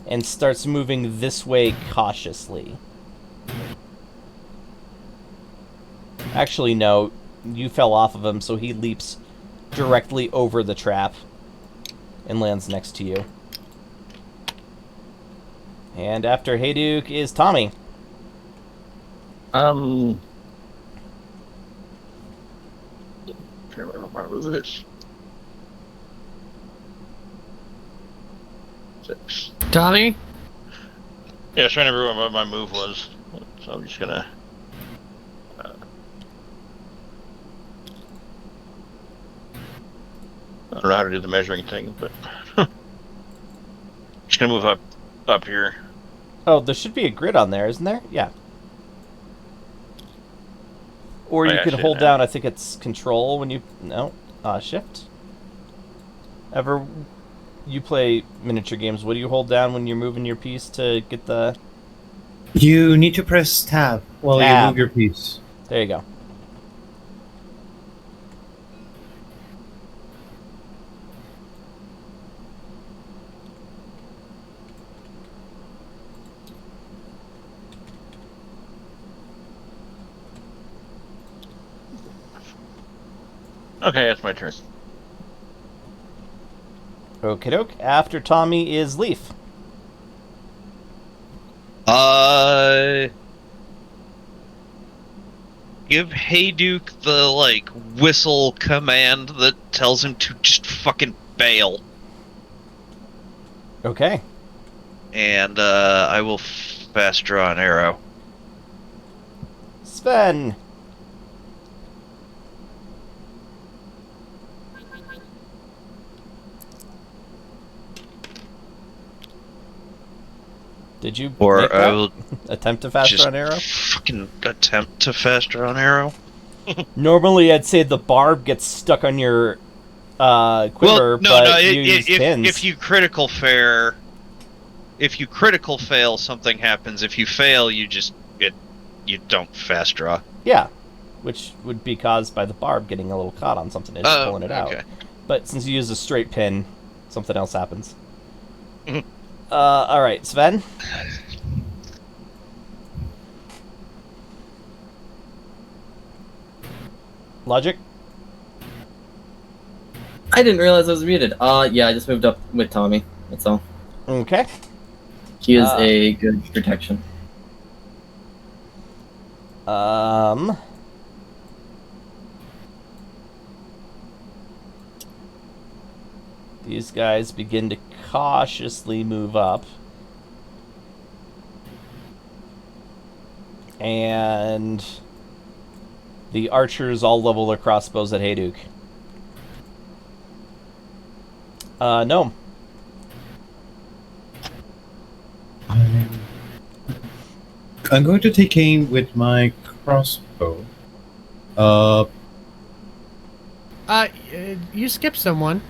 Speaker 2: and starts moving this way cautiously. Actually, no. You fell off of him, so he leaps directly over the trap and lands next to you. And after Hey Duke is Tommy.
Speaker 5: Where was this? 6.
Speaker 1: Tommy?
Speaker 5: Yeah, I was trying to remember what my move was, so I'm just gonna. I don't know how to do the measuring thing, but just gonna move up here.
Speaker 2: Oh, there should be a grid on there, isn't there? Yeah. Or
Speaker 5: Oh,
Speaker 2: you
Speaker 5: yeah, I
Speaker 2: could
Speaker 5: see it
Speaker 2: hold
Speaker 5: now.
Speaker 2: down, I think it's control when you... No. Shift. Ever... You play miniature games, what do you hold down when you're moving your piece to get the...
Speaker 3: You need to press tab while
Speaker 2: Tab.
Speaker 3: you move your piece.
Speaker 2: There you go.
Speaker 5: Okay, that's my turn.
Speaker 2: Okie doke. After Tommy is Leaf.
Speaker 4: Give Hayduke the, like, whistle command that tells him to just fucking bail.
Speaker 7: Okay.
Speaker 4: And, I will fast draw an arrow.
Speaker 7: Sven. Did you
Speaker 4: Or
Speaker 7: make
Speaker 4: I
Speaker 7: that?
Speaker 4: will
Speaker 7: Attempt to fast
Speaker 4: just
Speaker 7: draw an arrow?
Speaker 4: fucking attempt to fast draw an arrow.
Speaker 7: Normally, I'd say the barb gets stuck on your quiver, but you use pins.
Speaker 4: if you critical fail, something happens. If you fail, you don't fast draw.
Speaker 7: Yeah, which would be caused by the barb getting a little caught on something and just pulling it out.
Speaker 4: Okay.
Speaker 7: But since you use a straight pin, something else happens. All right, Sven. Logic.
Speaker 6: I didn't realize I was muted. Yeah, I just moved up with Tommy. That's all.
Speaker 7: Okay.
Speaker 6: He is a good protection.
Speaker 7: These guys begin to cautiously move up. And the archers all level their crossbows at Hayduke. No.
Speaker 3: I'm going to take aim with my crossbow.
Speaker 1: You skipped someone.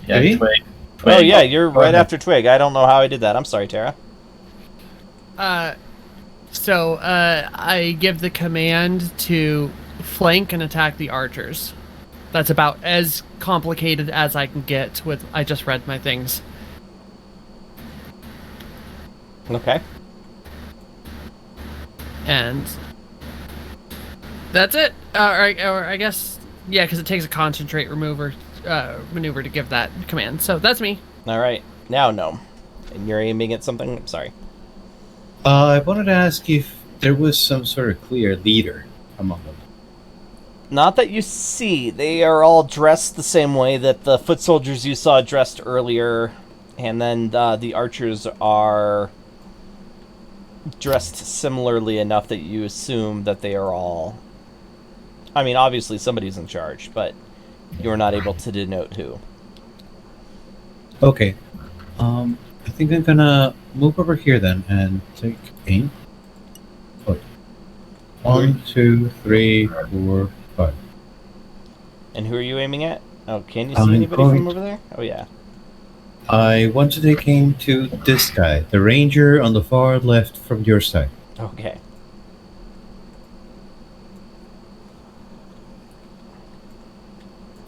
Speaker 6: Yeah,
Speaker 3: Hey?
Speaker 6: Twig.
Speaker 7: Oh yeah, you're
Speaker 3: Go
Speaker 7: right
Speaker 3: ahead.
Speaker 7: after Twig. I don't know how I did that. I'm sorry, Tara.
Speaker 1: So I give the command to flank and attack the archers. That's about as complicated as I can get with. I just read my things.
Speaker 7: Okay.
Speaker 1: And that's it. Or I guess, yeah, because it takes a concentrate maneuver to give that command. So that's me.
Speaker 7: All right. Now, no. And you're aiming at something? I'm sorry.
Speaker 3: I wanted to ask if there was some sort of clear leader among them.
Speaker 7: Not that you see. They are all dressed the same way that the foot soldiers you saw dressed earlier. And then the archers are dressed similarly enough that you assume that they are all... I mean, obviously somebody's in charge, but you're not able to denote who.
Speaker 3: Okay. I think I'm gonna move over here then and take aim. Oh. 1, 2, 3, 4, 5.
Speaker 7: And who are you aiming at? Oh, can you see
Speaker 3: I'm
Speaker 7: anybody
Speaker 3: going
Speaker 7: from over there? Oh, yeah.
Speaker 3: I want to take aim to this guy, the ranger on the far left from your side.
Speaker 7: Okay.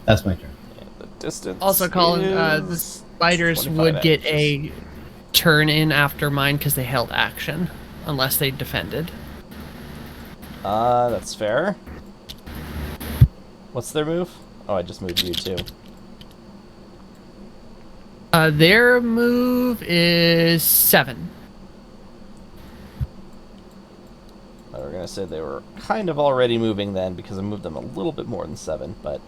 Speaker 3: That's my turn.
Speaker 7: And the distance
Speaker 1: Also, Colin, the
Speaker 7: is
Speaker 1: spiders
Speaker 7: 25
Speaker 1: would get
Speaker 7: inches.
Speaker 1: a turn in after mine because they held action, unless they defended.
Speaker 7: That's fair. What's their move? Oh, I just moved you too.
Speaker 1: Their move is 7.
Speaker 7: I was gonna say they were kind of already moving then because I moved them a little bit more than 7, but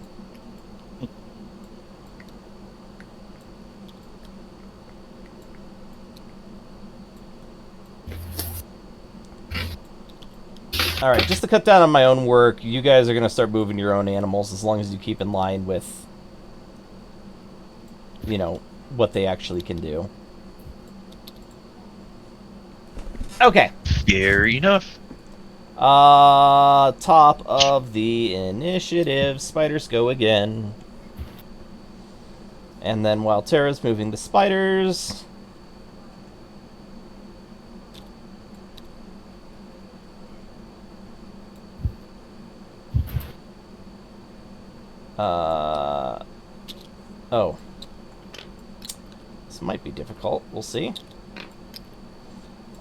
Speaker 7: all right, just to cut down on my own work, you guys are gonna start moving your own animals as long as you keep in line with, you know, what they actually can do. Okay.
Speaker 4: Fair enough.
Speaker 7: Top of the initiative, spiders go again. And then while Tara's moving the spiders... Oh. This might be difficult. We'll see.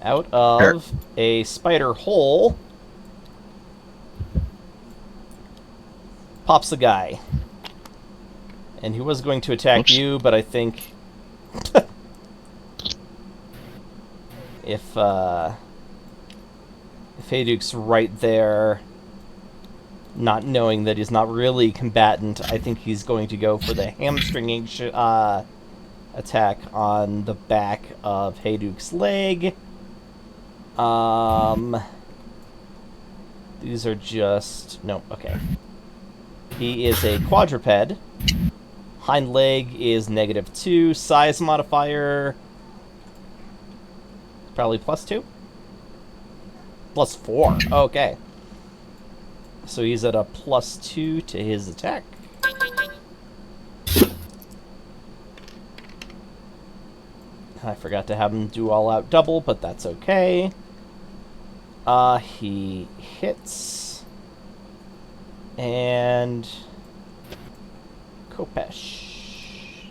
Speaker 7: Out of a spider hole pops a guy. And he was going to attack
Speaker 4: Oops.
Speaker 7: you, but I think if Hayduke's right there, Not knowing that he's not really combatant, I think he's going to go for the hamstringing attack on the back of Hayduke's leg. These are just... No, okay. He is a quadruped. Hind leg is -2. Size modifier... Probably +2? +4. Okay. So he's at a +2 to his attack. I forgot to have him do all-out double, but that's okay. He hits. And... Kopesh.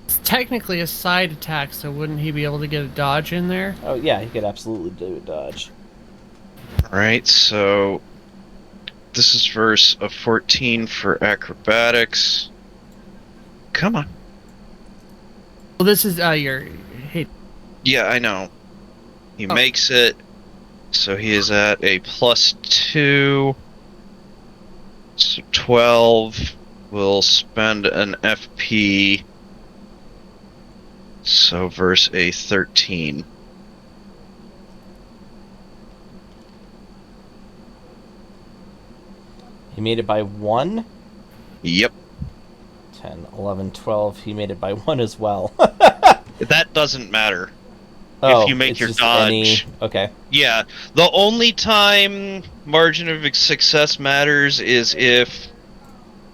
Speaker 1: It's technically a side attack, so wouldn't he be able to get a dodge in there?
Speaker 7: Oh, yeah, he could absolutely do a dodge.
Speaker 4: Alright, so this is verse of 14 for acrobatics. Come on.
Speaker 1: Well, this is your... Hey,
Speaker 4: Yeah, I know. He
Speaker 1: Oh.
Speaker 4: makes it, so he is at a +2. So 12. We'll spend an FP. So verse a 13.
Speaker 7: He made it by 1.
Speaker 4: Yep.
Speaker 7: 10, 11, 12. He made it by 1 as well.
Speaker 4: That doesn't matter.
Speaker 7: Oh,
Speaker 4: you make
Speaker 7: it's
Speaker 4: your
Speaker 7: just
Speaker 4: dodge.
Speaker 7: any... Okay.
Speaker 4: Yeah, the only time margin of success matters is if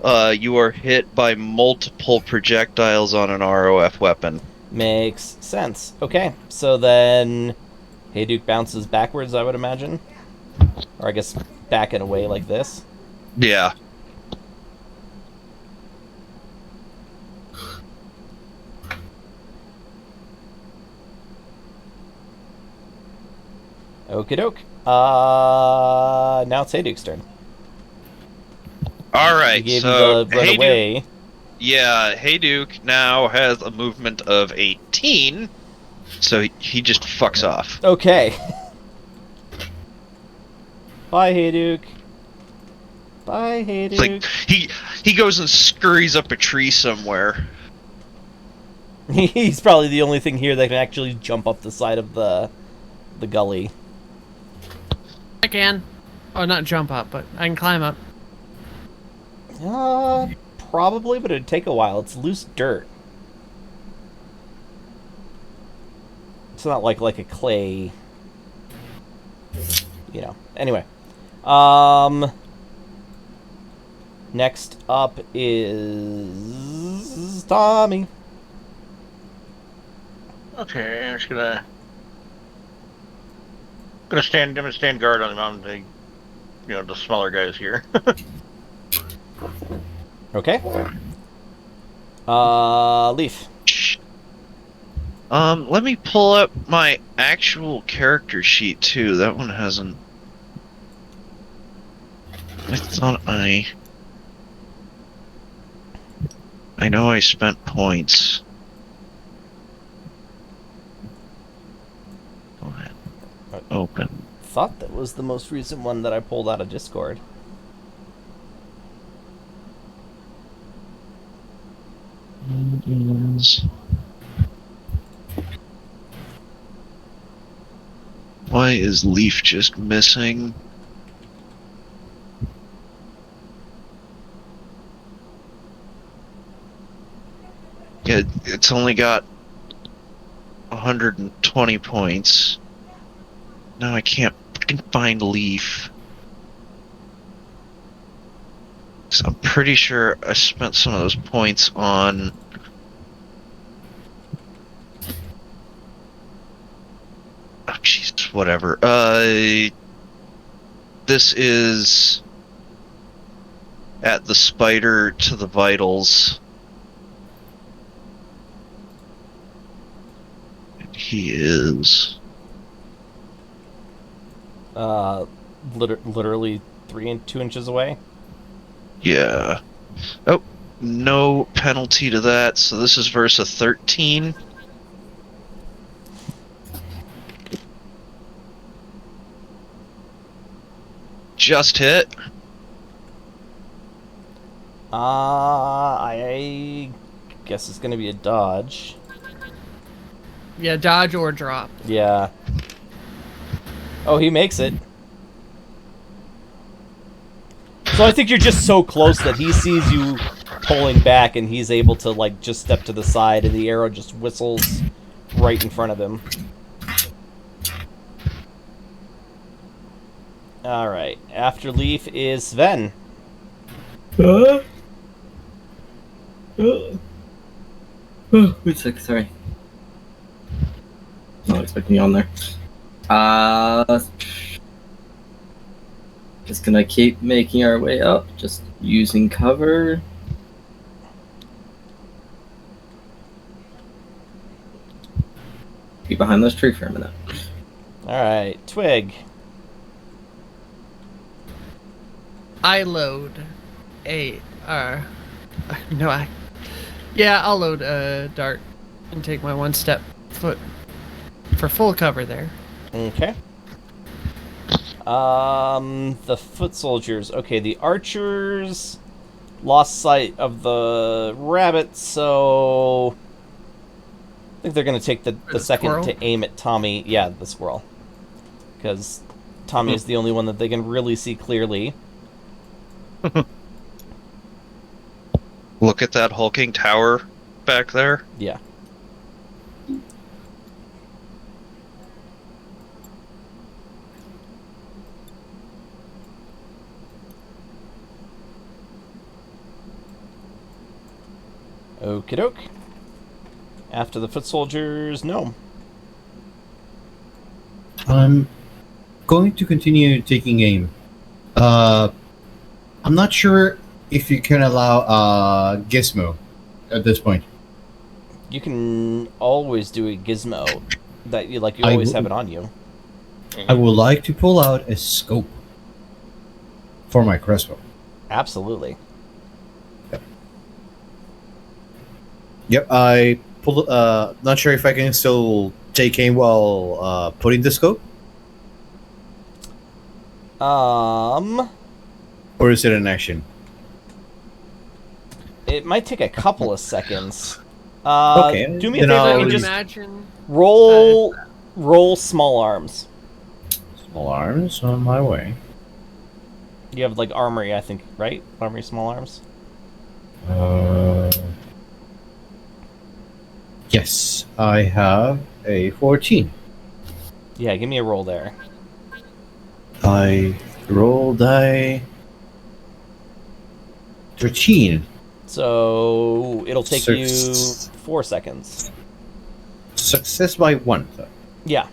Speaker 4: you are hit by multiple projectiles on an ROF weapon.
Speaker 7: Makes sense. Okay, so then Hayduke bounces backwards, I would imagine. Or I guess back and away like this.
Speaker 4: Yeah.
Speaker 7: Okie doke. Now it's Hayduke's turn. He
Speaker 4: Alright,
Speaker 7: gave
Speaker 4: so
Speaker 7: you the run
Speaker 4: Hayduke,
Speaker 7: away.
Speaker 4: yeah, Hayduke now has a movement of 18, so he just fucks off.
Speaker 7: Okay. Bye, Hayduke. Bye, Hayduke.
Speaker 4: It's like he goes and scurries up a tree somewhere.
Speaker 7: He's probably the only thing here that can actually jump up the side of the gully.
Speaker 1: I can. Oh, not jump up, but I can climb up.
Speaker 7: Probably, but it'd take a while. It's loose dirt. It's not like a clay, you know. Anyway, next up is Tommy.
Speaker 5: Okay, I'm just gonna stand guard on the the smaller guys here.
Speaker 7: Okay. Leaf.
Speaker 4: Let me pull up my actual character sheet too. That one hasn't. I thought I know I spent points. Go ahead. Open.
Speaker 7: Thought that was the most recent one that I pulled out of Discord.
Speaker 4: Why is Leaf just missing? Yeah, it's only got 120 points. No, I can't fucking find Leaf. So I'm pretty sure I spent some of those points on... Oh, Jesus, whatever. This is... at the spider to the vitals. And he is...
Speaker 7: Literally 2 inches away.
Speaker 4: Yeah. Oh, no penalty to that, so this is versa 13. Just hit.
Speaker 7: I guess it's gonna be a dodge.
Speaker 1: Yeah, dodge or drop.
Speaker 7: Yeah. Oh, he makes it. So I think you're just so close that he sees you pulling back and he's able to, like, just step to the side and the arrow just whistles right in front of him. Alright. After Leaf is Sven.
Speaker 6: Wait a sec, sorry. Not expecting you on there. Just gonna keep making our way up, just using cover. Be behind this tree for a minute.
Speaker 7: Alright. Twig.
Speaker 1: I load a no, I'll load a dart and take my one step foot for full cover there.
Speaker 7: Okay. The foot soldiers. Okay, the archers lost sight of the rabbit, so I think they're going to take the second
Speaker 1: squirrel?
Speaker 7: to aim at Tommy. Yeah, the squirrel. Because Tommy is the only one that they can really see clearly.
Speaker 4: Look at that hulking tower back there.
Speaker 7: Yeah. Okie doke. After the foot soldiers, no.
Speaker 3: I'm going to continue taking aim. I'm not sure if you can allow Gizmo at this point.
Speaker 7: You can always do a gizmo that you like. You
Speaker 3: I
Speaker 7: always
Speaker 3: will-
Speaker 7: have it on you.
Speaker 3: I would like to pull out a scope for my crossbow.
Speaker 7: Absolutely.
Speaker 3: Yep, I pull. Not sure if I can still take aim while putting the scope, or is it an action?
Speaker 7: It might take a couple of seconds.
Speaker 3: Okay,
Speaker 7: Do me a
Speaker 3: then
Speaker 7: favor
Speaker 3: I'll
Speaker 7: and
Speaker 1: I
Speaker 7: just
Speaker 1: imagine
Speaker 7: roll small arms.
Speaker 3: Small arms on my way.
Speaker 7: You have like armory, I think, right? Armory, small arms.
Speaker 3: Yes, I have a 14.
Speaker 7: Yeah, give me a roll there.
Speaker 3: I rolled a 13.
Speaker 7: So it'll take you
Speaker 3: Success.
Speaker 7: 4 seconds.
Speaker 3: Success by 1, though.
Speaker 7: Yeah.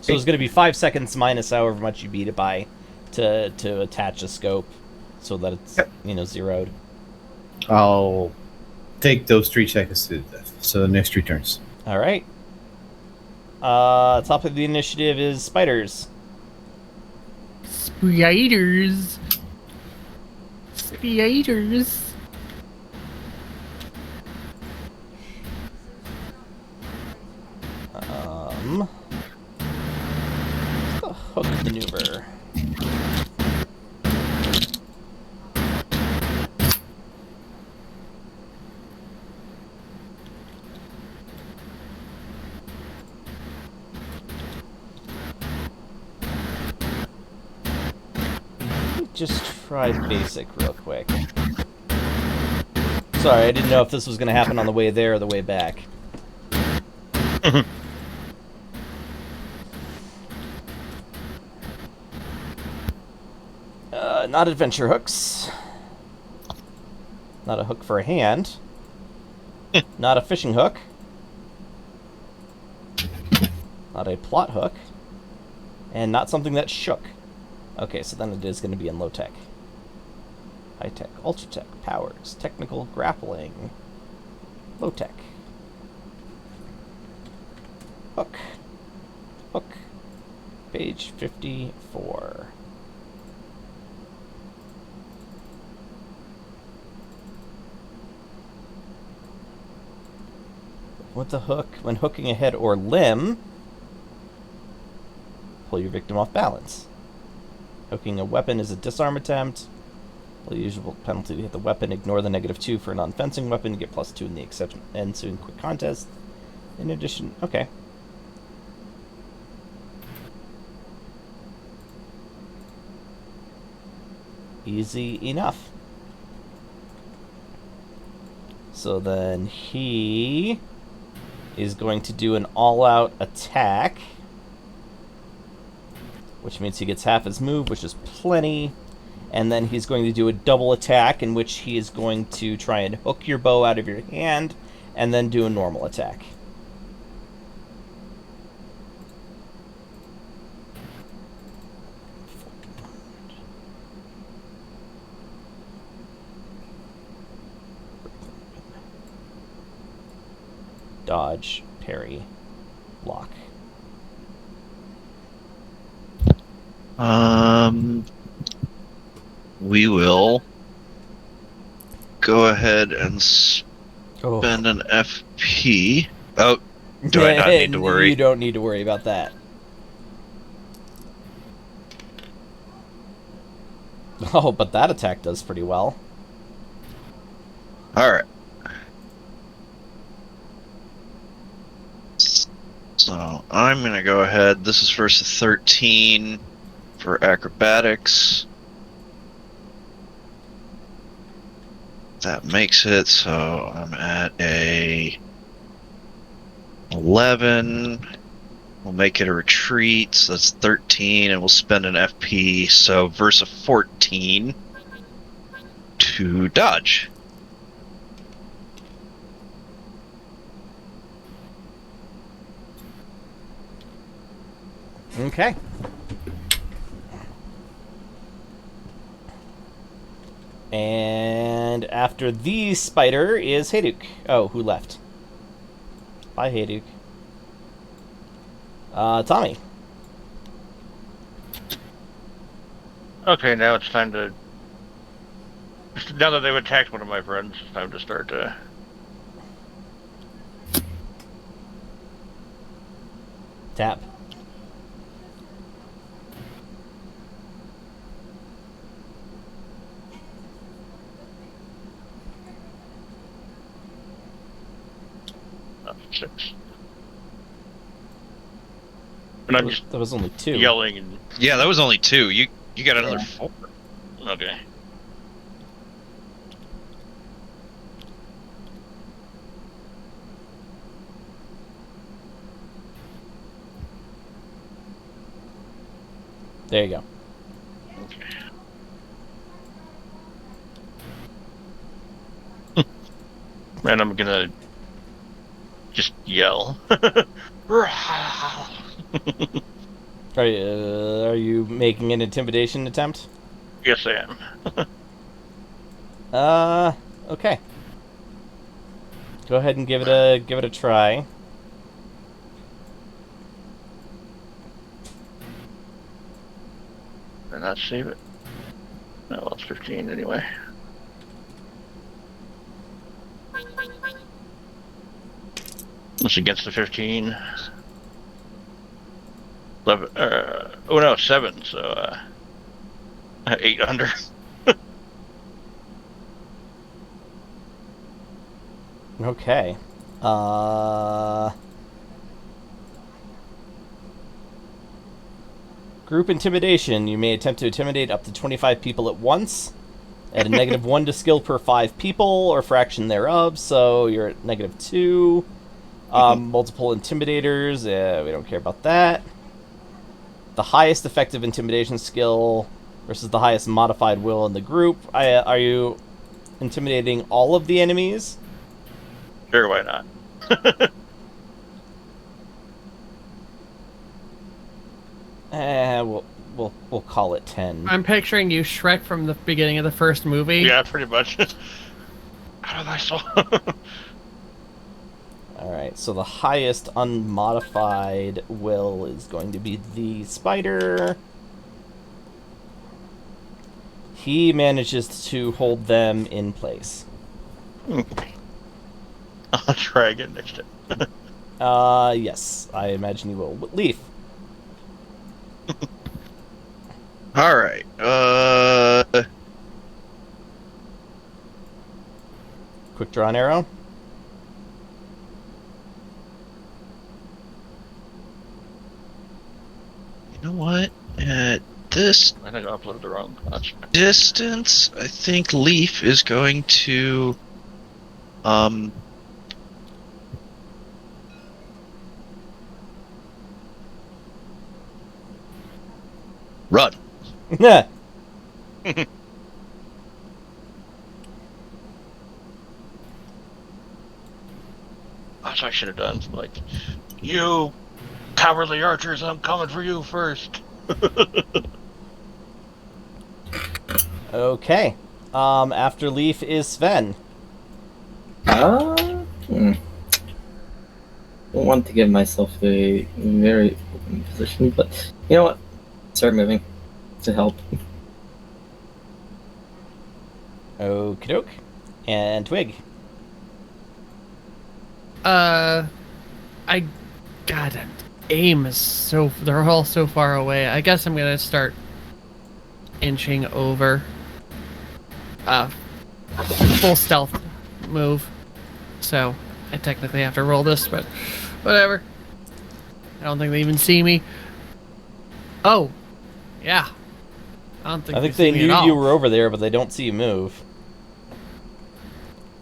Speaker 7: So it's going to be 5 seconds minus however much you beat it by to attach a scope so that it's, zeroed.
Speaker 3: I'll take those 3 seconds to do that. So the next 3 turns.
Speaker 7: All right. Top of the initiative is spiders.
Speaker 1: spiders. Spiders.
Speaker 7: The hook maneuver. Just try basic real quick. Sorry, I didn't know if this was going to happen on the way there or the way back. Not adventure hooks. Not a hook for a hand. Not a fishing hook. Not a plot hook. And not something that shook. Okay, so then it is going to be in low tech. High tech, ultra tech, powers, technical grappling, low tech. Hook. Hook. Page 54. With the hook, when hooking a head or limb, pull your victim off balance. Hooking a weapon is a disarm attempt. The usual penalty to hit the weapon. Ignore the -2 for a non-fencing weapon. Get +2 in the ensuing quick contest. In addition, okay. Easy enough. So then he is going to do an all-out attack, which means he gets half his move, which is plenty. And then he's going to do a double attack, in which he is going to try and hook your bow out of your hand, and then do a normal attack. Dodge, parry, block.
Speaker 4: We will go ahead and spend an FP. Oh, do I not need to worry?
Speaker 7: You don't need to worry about that. Oh, but that attack does pretty well.
Speaker 4: Alright. So, I'm going to go ahead. This is versus 13 for acrobatics. That makes it, so I'm at a 11. We'll make it a retreat, so that's 13, and we'll spend an FP, so versus 14 to dodge.
Speaker 7: Okay. And after the spider is Hayduk. Oh, who left? Bye, Hayduk. Tommy.
Speaker 5: Okay, now it's time to... Now that they've attacked one of my friends, it's time to start
Speaker 7: Tap.
Speaker 5: Six. And I'm just
Speaker 7: That was only 2.
Speaker 5: yelling and...
Speaker 4: Yeah, that was only 2. You got another 4.
Speaker 5: Okay.
Speaker 7: There you go.
Speaker 5: And I'm gonna just yell.
Speaker 7: Are you making an intimidation attempt?
Speaker 5: Yes, I am.
Speaker 7: Okay. Go ahead and give it a try.
Speaker 5: And not save it. No, well, it's 15 anyway. It's against the 15. 11, oh no, 7, so 8 under.
Speaker 7: Okay. Group intimidation. You may attempt to intimidate up to 25 people at once. At a -1 to skill per 5 people, or fraction thereof, so you're at -2. Multiple intimidators, we don't care about that. The highest effective intimidation skill versus the highest modified will in the group. Are you intimidating all of the enemies?
Speaker 5: Sure, why not?
Speaker 7: We'll call it 10.
Speaker 1: I'm picturing you Shrek from the beginning of the first movie.
Speaker 5: Yeah, pretty much. How did I saw?
Speaker 7: Alright, so the highest unmodified will is going to be the spider. He manages to hold them in place.
Speaker 5: I'll try again next time.
Speaker 7: Yes, I imagine you will. Leaf.
Speaker 4: Alright,
Speaker 7: quick draw an arrow.
Speaker 4: You know what? At this
Speaker 5: I think I uploaded the wrong patch.
Speaker 4: distance, I think Leaf is going to run.
Speaker 7: Nah.
Speaker 5: That's what I should have done. Like, you cowardly archers, I'm coming for you first.
Speaker 7: Okay. After Leaf is Sven.
Speaker 6: I don't want to give myself a very open position, but you know what? Start moving to help.
Speaker 7: Okie doke. And Twig.
Speaker 1: God, aim is so. They're all so far away. I guess I'm gonna start inching over. Full stealth move. So I technically have to roll this, but whatever. I don't think they even see me. Oh, yeah. I don't think
Speaker 7: I think
Speaker 1: they
Speaker 7: they
Speaker 1: see me at
Speaker 7: knew
Speaker 1: all.
Speaker 7: you were over there, but they don't see you move.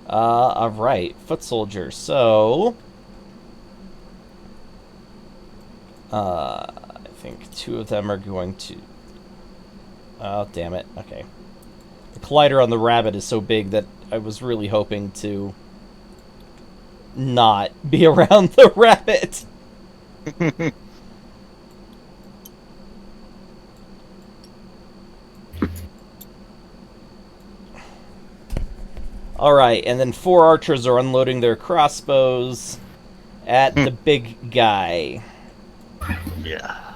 Speaker 7: Alright. Foot soldier. So... I think 2 of them are going to... Oh, damn it. Okay. The collider on the rabbit is so big that I was really hoping to not be around the rabbit. Alright, and then 4 archers are unloading their crossbows at the big guy.
Speaker 5: Yeah.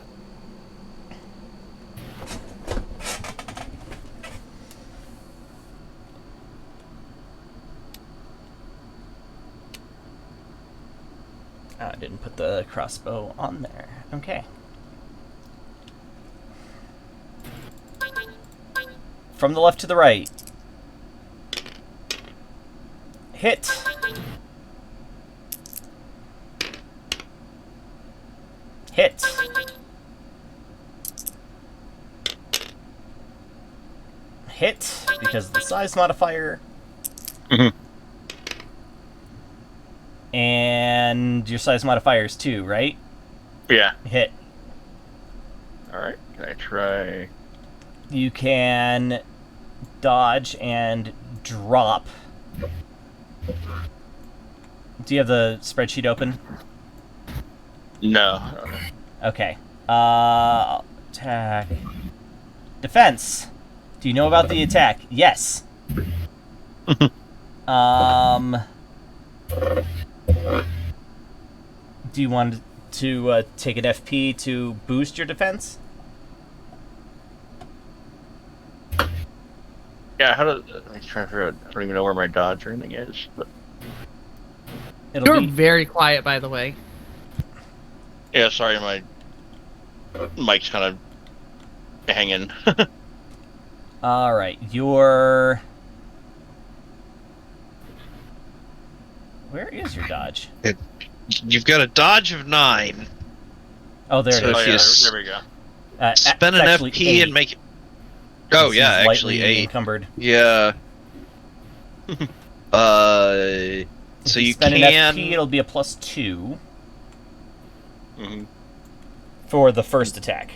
Speaker 7: Oh, I didn't put the crossbow on there. Okay. From the left to the right. Hit. Hit. Hit, because of the size modifier.
Speaker 5: Mhm.
Speaker 7: And your size modifier is 2, right?
Speaker 5: Yeah.
Speaker 7: Hit.
Speaker 5: Alright, can I try?
Speaker 7: You can dodge and drop. Do you have the spreadsheet open?
Speaker 5: No.
Speaker 7: Okay. Attack. Defense. Do you know about the attack? Yes. Do you want to take an FP to boost your defense?
Speaker 5: Yeah, how do I'm trying to figure out, I don't even know where my dodge or anything is, but
Speaker 7: It'll
Speaker 1: You're
Speaker 7: be
Speaker 1: very quiet, by the way.
Speaker 5: yeah, sorry, my mic's kind of hanging.
Speaker 7: all right. Your where is your dodge?
Speaker 4: You've got a dodge of 9.
Speaker 7: Oh, there
Speaker 4: So
Speaker 7: it
Speaker 5: Oh
Speaker 7: is.
Speaker 5: yeah,
Speaker 4: you
Speaker 5: there we go.
Speaker 4: Spend
Speaker 7: it's
Speaker 4: an
Speaker 7: actually
Speaker 4: FP
Speaker 7: 8,
Speaker 4: and make it. Oh
Speaker 7: because
Speaker 4: yeah,
Speaker 7: he's
Speaker 4: actually
Speaker 7: lightly
Speaker 4: 8.
Speaker 7: encumbered.
Speaker 4: Yeah.
Speaker 7: If
Speaker 4: So you
Speaker 7: spend
Speaker 4: can.
Speaker 7: an FP, it'll be a +2
Speaker 5: Hmm.
Speaker 7: for the first attack.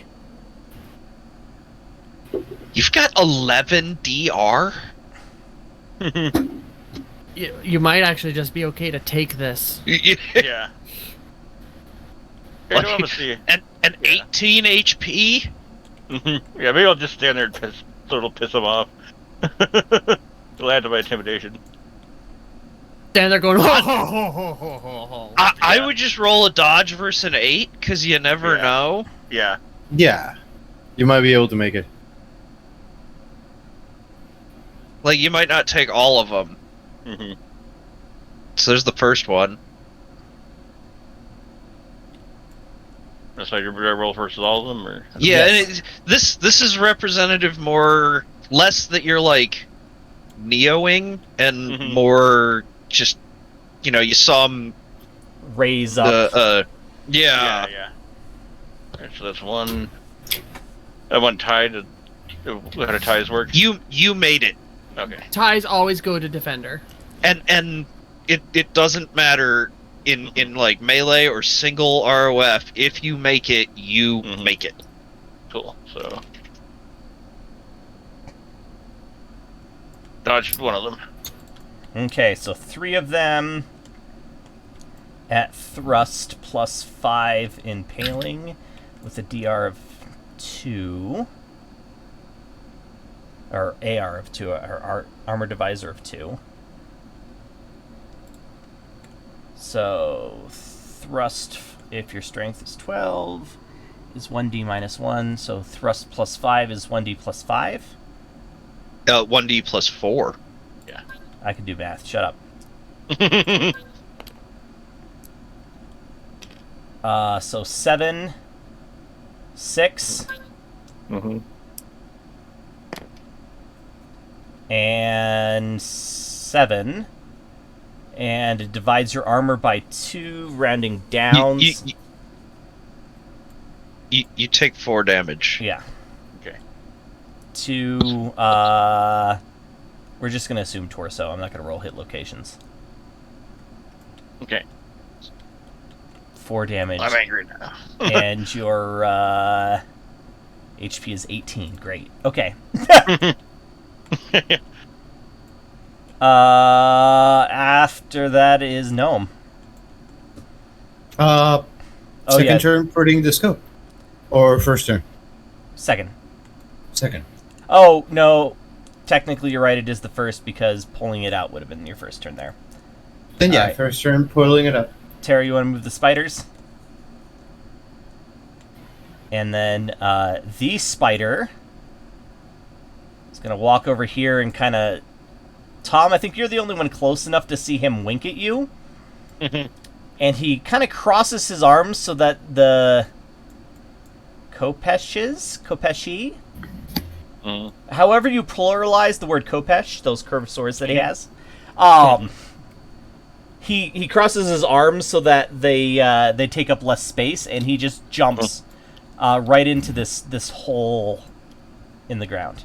Speaker 4: You've got 11 DR.
Speaker 1: You might actually just be okay to take this.
Speaker 5: Yeah. Yeah, no, I'm gonna see.
Speaker 4: And
Speaker 5: Yeah.
Speaker 4: 18 HP.
Speaker 5: Yeah, maybe I'll just stand there and piss, so it'll piss them off. It'll add to my intimidation.
Speaker 1: Stand there going,
Speaker 4: I would just roll a dodge versus an 8 because you never
Speaker 5: Yeah.
Speaker 4: know.
Speaker 5: Yeah.
Speaker 3: Yeah. You might be able to make it.
Speaker 4: Like you might not take all of them.
Speaker 5: Hmm.
Speaker 4: So there's the first one.
Speaker 5: That's how you roll versus all of them, or
Speaker 4: Yeah,
Speaker 7: Yes.
Speaker 4: and this is representative more less that you're like neoing and
Speaker 5: Mhm.
Speaker 4: more just, you saw him.
Speaker 7: Raise up.
Speaker 4: Yeah.
Speaker 5: Yeah. Alright, so that's one. That one tied. How do ties work?
Speaker 4: You made it,
Speaker 5: Okay.
Speaker 1: Ties always go to defender.
Speaker 4: and it doesn't matter in like melee or single ROF. If you make it, you make it.
Speaker 5: Cool. So dodged one of them.
Speaker 7: Okay, so 3 of them at thrust plus 5 impaling with a DR of 2. Or AR of 2, or armor divisor of 2. So thrust, if your strength is 12, is 1d minus 1. So thrust plus 5 is 1d plus 5.
Speaker 4: 1d plus 4.
Speaker 5: Yeah.
Speaker 7: I can do math. Shut up. So 7, 6, and 7, and it divides your armor by 2, rounding down.
Speaker 4: You take 4 damage.
Speaker 7: Yeah.
Speaker 5: Okay.
Speaker 7: 2. We're just gonna assume torso. I'm not gonna roll hit locations.
Speaker 5: Okay.
Speaker 7: 4 damage.
Speaker 5: I'm angry now.
Speaker 7: And your HP is 18. Great. Okay. After that is Gnome.
Speaker 3: Second turn putting the scope. Or first turn?
Speaker 7: Second.
Speaker 3: Second.
Speaker 7: Oh, no. Technically, you're right. It is the first because pulling it out would have been your first turn there.
Speaker 3: Then yeah,
Speaker 7: Alright.
Speaker 3: first turn pulling it up.
Speaker 7: Terry, you want to move the spiders? And then the spider is going to walk over here and kind of... Tom, I think you're the only one close enough to see him wink at you. And he kind of crosses his arms so that the Kopeshi? However you pluralize the word Kopesh, those curved swords that he has. He crosses his arms so that they take up less space, and he just jumps right into this hole in the ground.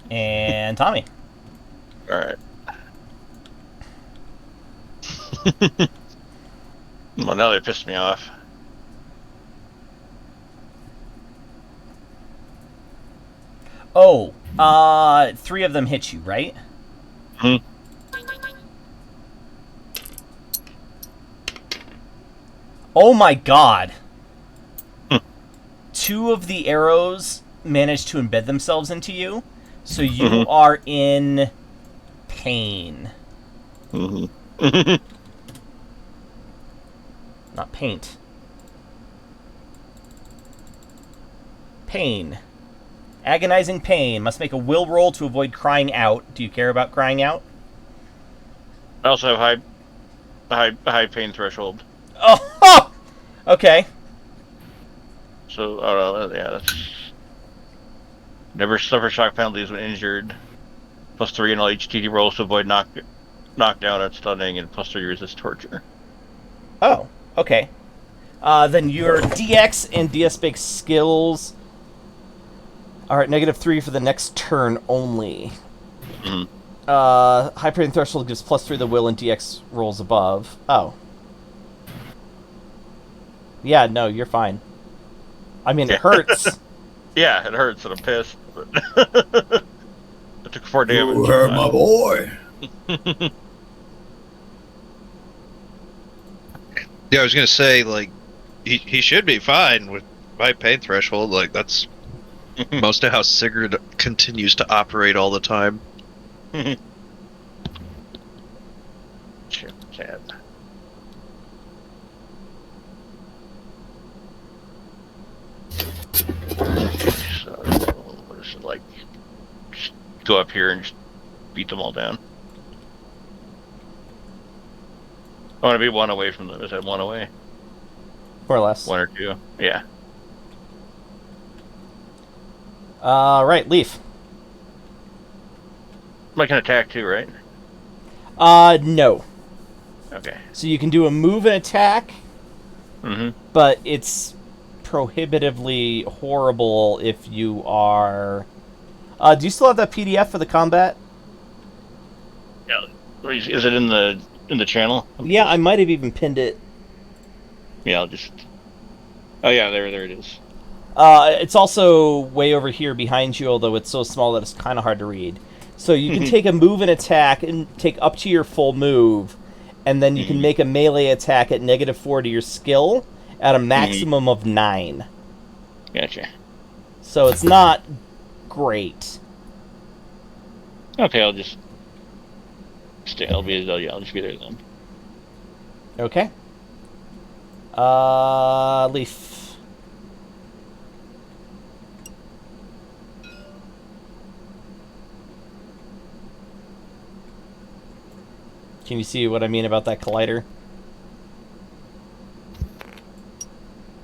Speaker 7: And Tommy.
Speaker 5: All right. Well, now they pissed me off.
Speaker 7: Oh, 3 of them hit you, right? Oh my god. 2 of the arrows managed to embed themselves into you, so you are in pain. Not paint. Pain. Agonizing pain. Must make a will roll to avoid crying out. Do you care about crying out?
Speaker 5: I also have high pain threshold.
Speaker 7: Oh! Okay.
Speaker 5: So, yeah, that's... Never suffer shock penalties when injured. +3 in all HTT rolls to avoid knockdown and stunning, and +3 resist torture.
Speaker 7: Oh, okay. Then your DX and DS-based skills are at -3 for the next turn only. High pain threshold gives +3 to the will and DX rolls above. Oh. Yeah, no, you're fine. I mean, it hurts.
Speaker 5: Yeah, it hurts and I'm pissed. But I took 4 damage.
Speaker 3: You hurt my boy.
Speaker 4: Yeah, I was gonna say, like, he should be fine with high pain threshold. Like, that's most of how Sigurd continues to operate all the time.
Speaker 5: Shit, sad. So, what is it like? Just go up here and just beat them all down. I want to be 1 away from them. Is that 1 away?
Speaker 7: More or less.
Speaker 5: 1 or 2? Yeah.
Speaker 7: Right, Leaf.
Speaker 5: I can attack too, right?
Speaker 7: No.
Speaker 5: Okay.
Speaker 7: So you can do a move and attack,
Speaker 5: Mm-hmm.
Speaker 7: but it's prohibitively horrible if you are... do you still have that PDF for the combat?
Speaker 5: Yeah. Is it in the channel?
Speaker 7: Yeah, I might have even pinned it.
Speaker 5: Yeah, I'll just. Oh yeah, there it is.
Speaker 7: It's also way over here behind you, although it's so small that it's kind of hard to read. So you can take a move and attack and take up to your full move, and then you can make a melee attack at -4 to your skill at a maximum of 9.
Speaker 5: Gotcha.
Speaker 7: So it's not great.
Speaker 5: Okay, I'll just stay. I'll just be there then.
Speaker 7: Okay. Leaf. Can you see what I mean about that collider?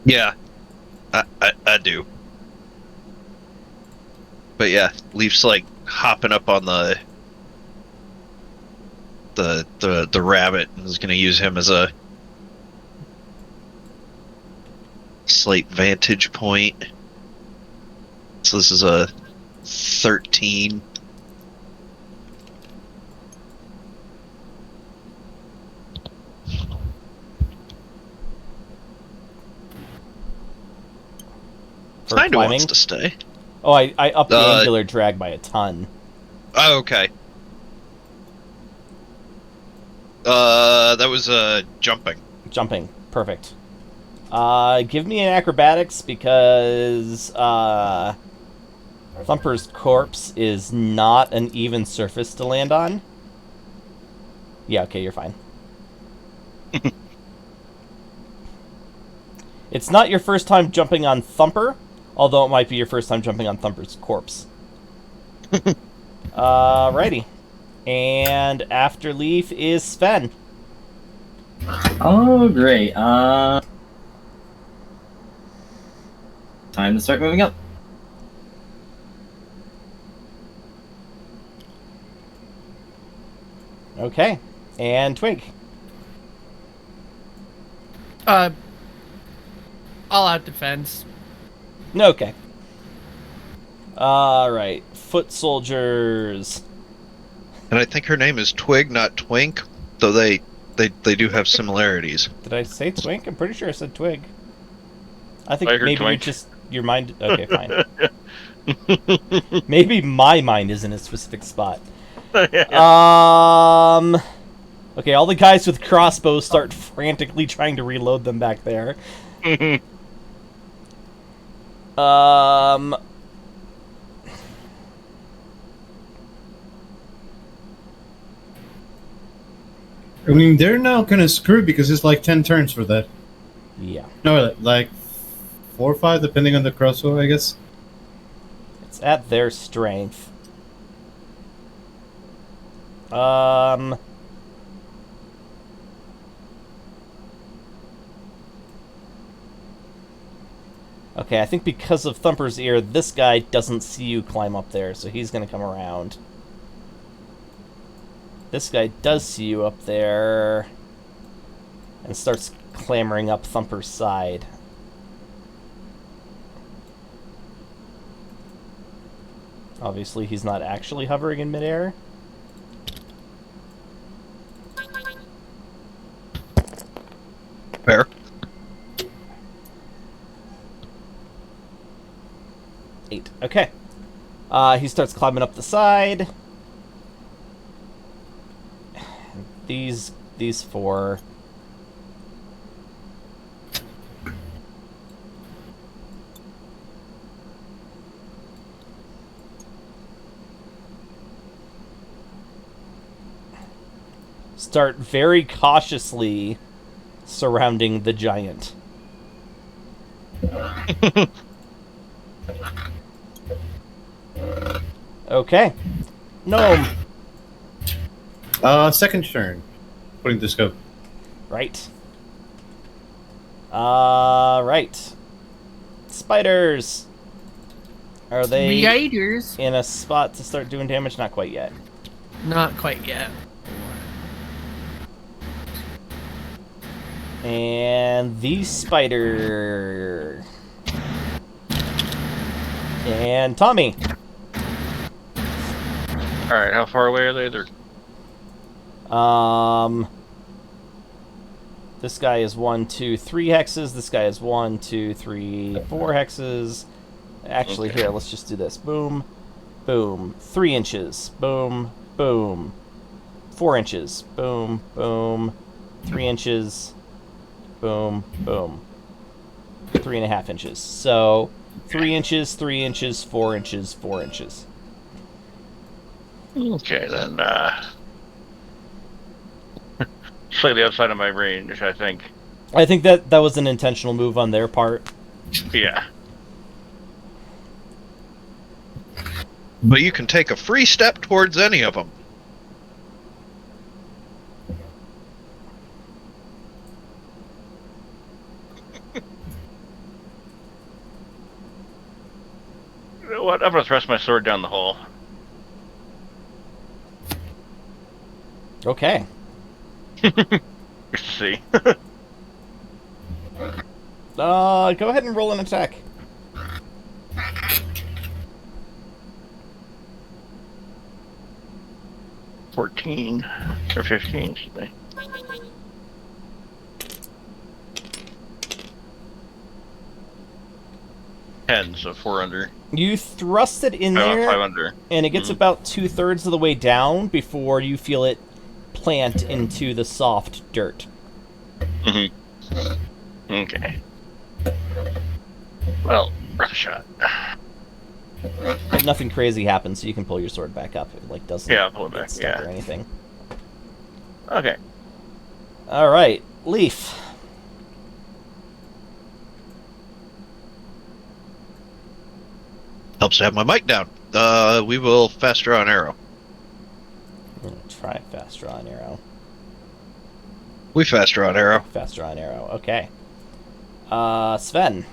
Speaker 4: Yeah, I do. But yeah, Leaf's like hopping up on the rabbit and is going to use him as a slight vantage point. So this is a 13.
Speaker 7: For
Speaker 4: Kinda
Speaker 7: climbing?
Speaker 4: wants to stay.
Speaker 7: Oh, I upped the angular drag by a ton.
Speaker 4: Oh, okay. That was jumping.
Speaker 7: Jumping. Perfect. Give me an acrobatics because Thumper's corpse is not an even surface to land on. Yeah, okay, you're fine. It's not your first time jumping on Thumper, although it might be your first time jumping on Thumper's corpse. Righty. And after Leaf is Sven.
Speaker 6: Oh, great. Time to start moving up.
Speaker 7: Okay. And Twig.
Speaker 1: All out defense.
Speaker 7: Okay. Alright. Foot soldiers.
Speaker 4: And I think her name is Twig, not Twink, though they do have similarities.
Speaker 7: Did I say Twink? I'm pretty sure I said Twig. I think
Speaker 5: I heard
Speaker 7: maybe you're
Speaker 5: Twink.
Speaker 7: just... Your mind... Okay, fine. Maybe my mind is in a specific spot. Okay, all the guys with crossbows start frantically trying to reload them back there.
Speaker 3: I mean, they're now kind of screwed because it's like 10 turns for that.
Speaker 7: Yeah.
Speaker 3: No, like 4 or 5, depending on the crossbow, I guess.
Speaker 7: It's at their strength. Okay, I think because of Thumper's ear, this guy doesn't see you climb up there, so he's gonna come around. This guy does see you up there and starts clambering up Thumper's side. Obviously, he's not actually hovering in midair.
Speaker 4: Fair.
Speaker 7: 8. Okay. He starts climbing up the side. These 4. Start very cautiously surrounding the giant. Okay. Gnome.
Speaker 3: Second turn. Putting the scope.
Speaker 7: Right. Right. Spiders. Are they
Speaker 1: Spiders.
Speaker 7: in a spot to start doing damage? Not quite yet.
Speaker 1: Not quite yet.
Speaker 7: And the spider. And Tommy.
Speaker 5: Alright, how far away are they? They're
Speaker 7: This guy is 1, 2, 3 hexes. This guy is 1, 2, 3, 4 hexes. Actually,
Speaker 5: Okay.
Speaker 7: here, let's just do this. Boom, boom. 3 inches. Boom, boom. 4 inches. Boom, boom. 3 inches. Boom, boom. 3.5 inches. So, 3 inches, 3 inches, 4 inches, 4 inches.
Speaker 5: okay then. Slightly outside of my range, I think.
Speaker 7: I think that was an intentional move on their part.
Speaker 5: Yeah.
Speaker 4: But you can take a free step towards any of them.
Speaker 5: You know what? I'm gonna thrust my sword down the hole.
Speaker 7: Okay.
Speaker 5: Let's see.
Speaker 7: Go ahead and roll an attack.
Speaker 5: 14 or 15, should they? Ten, so 4 under.
Speaker 7: You thrust it in
Speaker 5: 5
Speaker 7: there,
Speaker 5: under.
Speaker 7: and it gets about 2/3 of the way down before you feel it plant into the soft dirt.
Speaker 5: Mm-hmm. Okay. Well, worth a shot.
Speaker 7: But nothing crazy happens, so you can pull your sword back up. It doesn't
Speaker 5: Yeah, I'll pull it
Speaker 7: get
Speaker 5: back,
Speaker 7: stuck
Speaker 5: yeah.
Speaker 7: or anything.
Speaker 5: Okay.
Speaker 7: All right, Leaf.
Speaker 4: Helps to have my mic down. We will fast draw an arrow.
Speaker 7: I'm gonna try fast draw an arrow.
Speaker 4: We fast draw an arrow.
Speaker 7: Fast draw an arrow. Okay. Sven.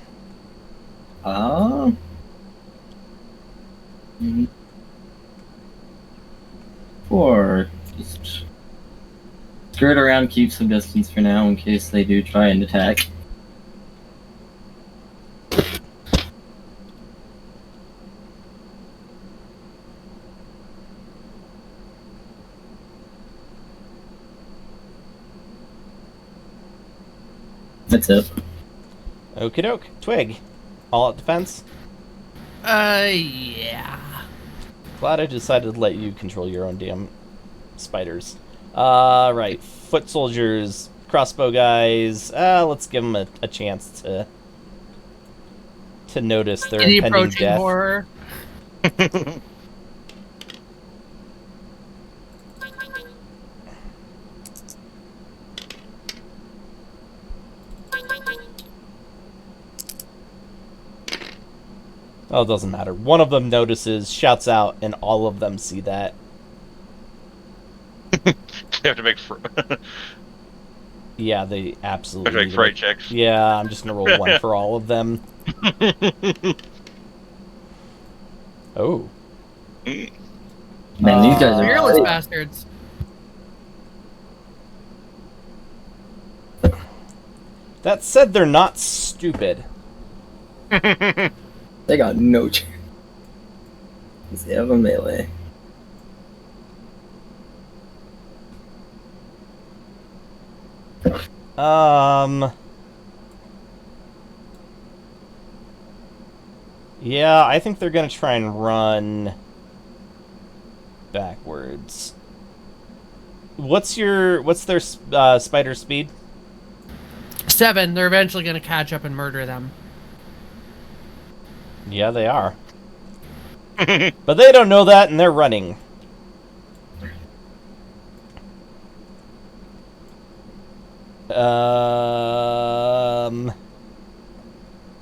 Speaker 6: Or just skirt around, keep some distance for now in case they do try and attack. That's it.
Speaker 7: Okie doke. Twig. All out defense.
Speaker 1: Yeah.
Speaker 7: Glad I decided to let you control your own damn spiders. Right. Foot soldiers, crossbow guys. Let's give them a chance to notice their
Speaker 1: Any
Speaker 7: impending
Speaker 1: approaching
Speaker 7: death.
Speaker 1: horror?
Speaker 7: Oh, it doesn't matter. One of them notices, shouts out, and all of them see that.
Speaker 5: They have to make
Speaker 7: Yeah, they absolutely.
Speaker 5: fright checks.
Speaker 7: Yeah, I'm just gonna roll 1 for all of them. Oh.
Speaker 6: Man, these guys are
Speaker 1: Fearless bastards.
Speaker 7: That said, they're not stupid.
Speaker 6: They got no chance. They have a melee.
Speaker 7: Yeah, I think they're gonna try and run backwards. What's their spider speed?
Speaker 1: 7. They're eventually going to catch up and murder them.
Speaker 7: Yeah, they are. But they don't know that, and they're running.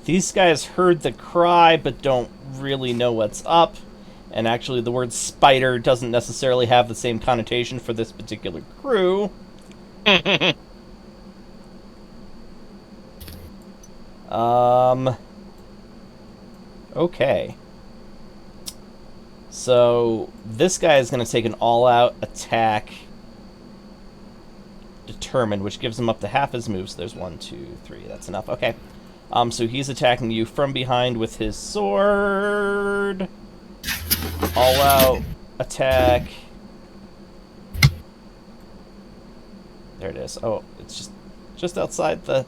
Speaker 7: These guys heard the cry, but don't really know what's up. And actually, the word spider doesn't necessarily have the same connotation for this particular crew. Okay. So this guy is going to take an all-out attack. Determined, which gives him up to half his moves. So there's 1, 2, 3. That's enough. Okay. So he's attacking you from behind with his sword. All-out attack. There it is. Oh, it's just outside the...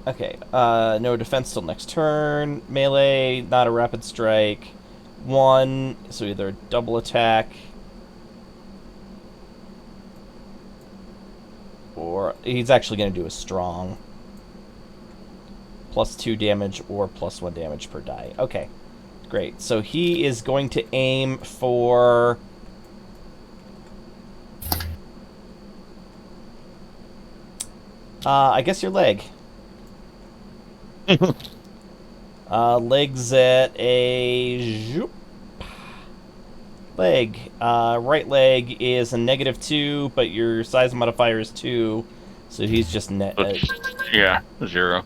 Speaker 7: Okay, no defense till next turn. Melee, not a rapid strike. 1, so either double attack... Or he's actually going to do a strong. +2 damage or +1 damage per die. Okay, great. So he is going to aim for... I guess your leg. Legs at a... Zoop. Leg. Right leg is a -2, but your size modifier is 2, so he's just net.
Speaker 5: Yeah, 0.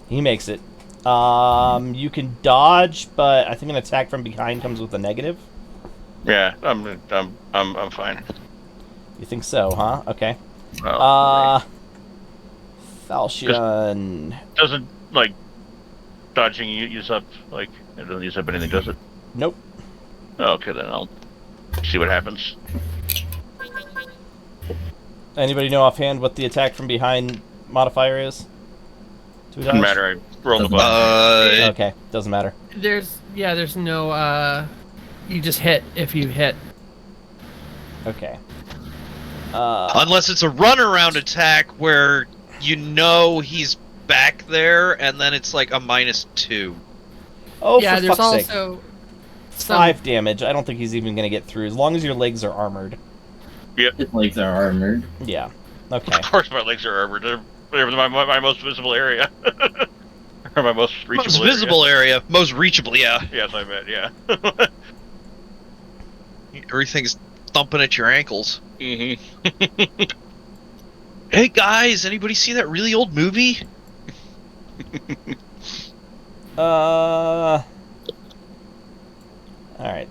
Speaker 7: He makes it. You can dodge, but I think an attack from behind comes with a negative.
Speaker 5: Yeah, I'm fine.
Speaker 7: You think so, huh? Okay.
Speaker 5: Well,
Speaker 7: Falchion.
Speaker 5: doesn't like dodging use up like it doesn't use up anything, does it?
Speaker 7: Nope.
Speaker 5: Okay, then I'll see what happens.
Speaker 7: Anybody know offhand what the attack from behind modifier is? To
Speaker 5: Doesn't
Speaker 7: dodge?
Speaker 5: matter. I rolled the button.
Speaker 7: Okay, doesn't matter.
Speaker 1: There's no you just hit if you hit.
Speaker 7: Okay.
Speaker 4: Unless it's a runaround attack where you know he's back there, and then it's like a -2.
Speaker 7: Oh,
Speaker 1: Yeah,
Speaker 7: for
Speaker 1: there's
Speaker 7: fuck's sake.
Speaker 1: also some
Speaker 7: 5 damage. I don't think he's even going to get through, as long as your legs are armored.
Speaker 6: His legs are armored.
Speaker 7: Yeah. Okay.
Speaker 5: Of course, my legs are armored. They're my most visible area. Or my most reachable
Speaker 4: Most visible area. Most reachable, yeah.
Speaker 5: Yes, I meant, yeah.
Speaker 4: Everything's thumping at your ankles.
Speaker 5: Mm-hmm.
Speaker 4: Hey guys, anybody see that really old movie?
Speaker 7: Alright,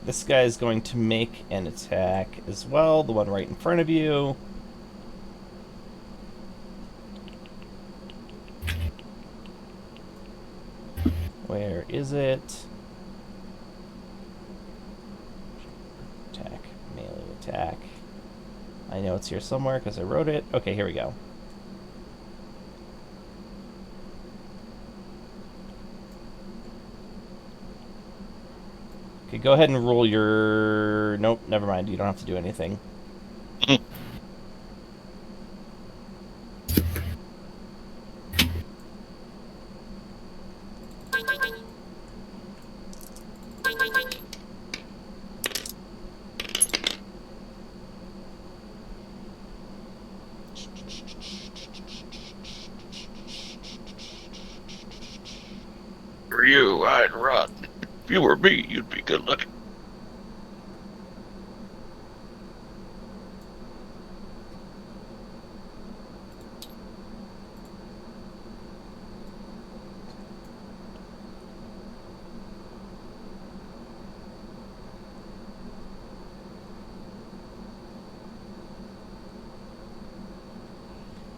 Speaker 7: this guy is going to make an attack as well, the one right in front of you. Where is it? Attack, melee attack. I know it's here somewhere because I wrote it. Okay, here we go. Okay, go ahead and roll your... Nope, never mind. You don't have to do anything.
Speaker 5: For you, I'd run. If you were me, you'd be good looking.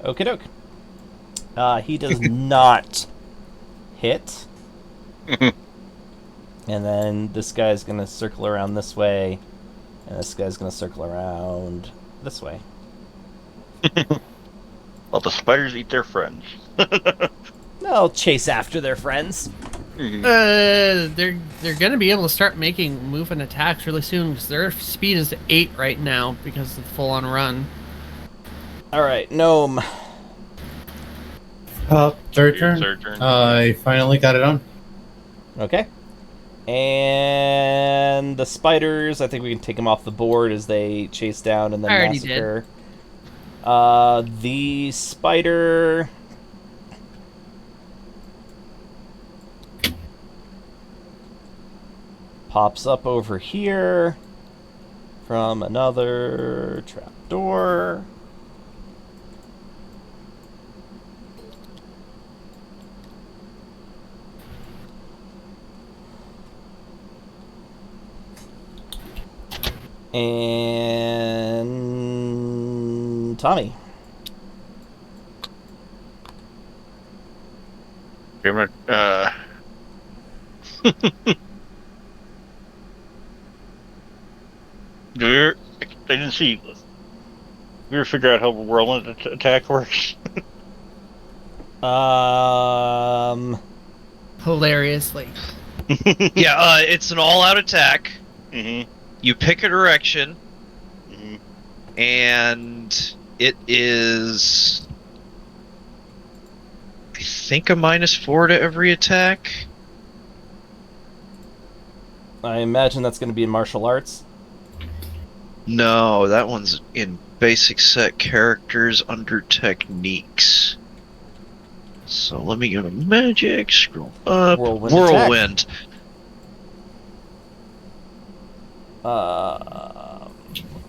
Speaker 7: Okie doke. He does not hit. And then this guy's gonna circle around this way, and this guy's gonna circle around this way.
Speaker 5: Well, the spiders eat their friends.
Speaker 7: They'll chase after their friends.
Speaker 1: they're gonna be able to start making movement attacks really soon because their speed is 8 right now because of the full-on run.
Speaker 7: Alright, Gnome.
Speaker 3: Third turn.
Speaker 5: Third turn.
Speaker 3: I finally got it on.
Speaker 7: Okay. And the spiders, I think we can take them off the board as they chase down and then
Speaker 1: I already
Speaker 7: massacre. The spider... pops up over here from another trapdoor. And Tommy.
Speaker 5: I'm gonna, I didn't see. We ever figure out how whirlwind attack works?
Speaker 1: Hilariously.
Speaker 4: Yeah, it's an all-out attack.
Speaker 5: Mm-hmm.
Speaker 4: You pick a direction,
Speaker 5: Mm-hmm.
Speaker 4: and it is, I think, a -4 to every attack.
Speaker 7: I imagine that's going to be in martial arts.
Speaker 4: No, that one's in basic set characters under techniques. So let me go to magic, scroll up.
Speaker 7: Whirlwind
Speaker 4: Whirlwind.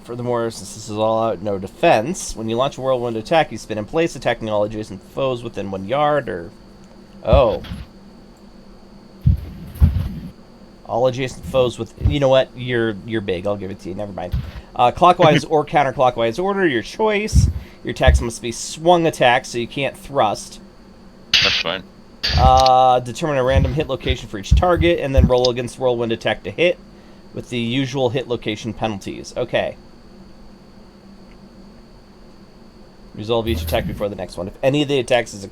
Speaker 7: Furthermore, since this is all out, no defense, when you launch a whirlwind attack, you spin in place, attacking all adjacent foes within 1 yard, or... Oh. All adjacent foes with... You know what? You're big. I'll give it to you. Never mind. Clockwise or counterclockwise order, your choice. Your attacks must be swung attacks, so you can't thrust.
Speaker 5: That's fine.
Speaker 7: Determine a random hit location for each target, and then roll against whirlwind attack to hit, with the usual hit location penalties. Okay. Resolve each attack before the next one. If any of the attacks is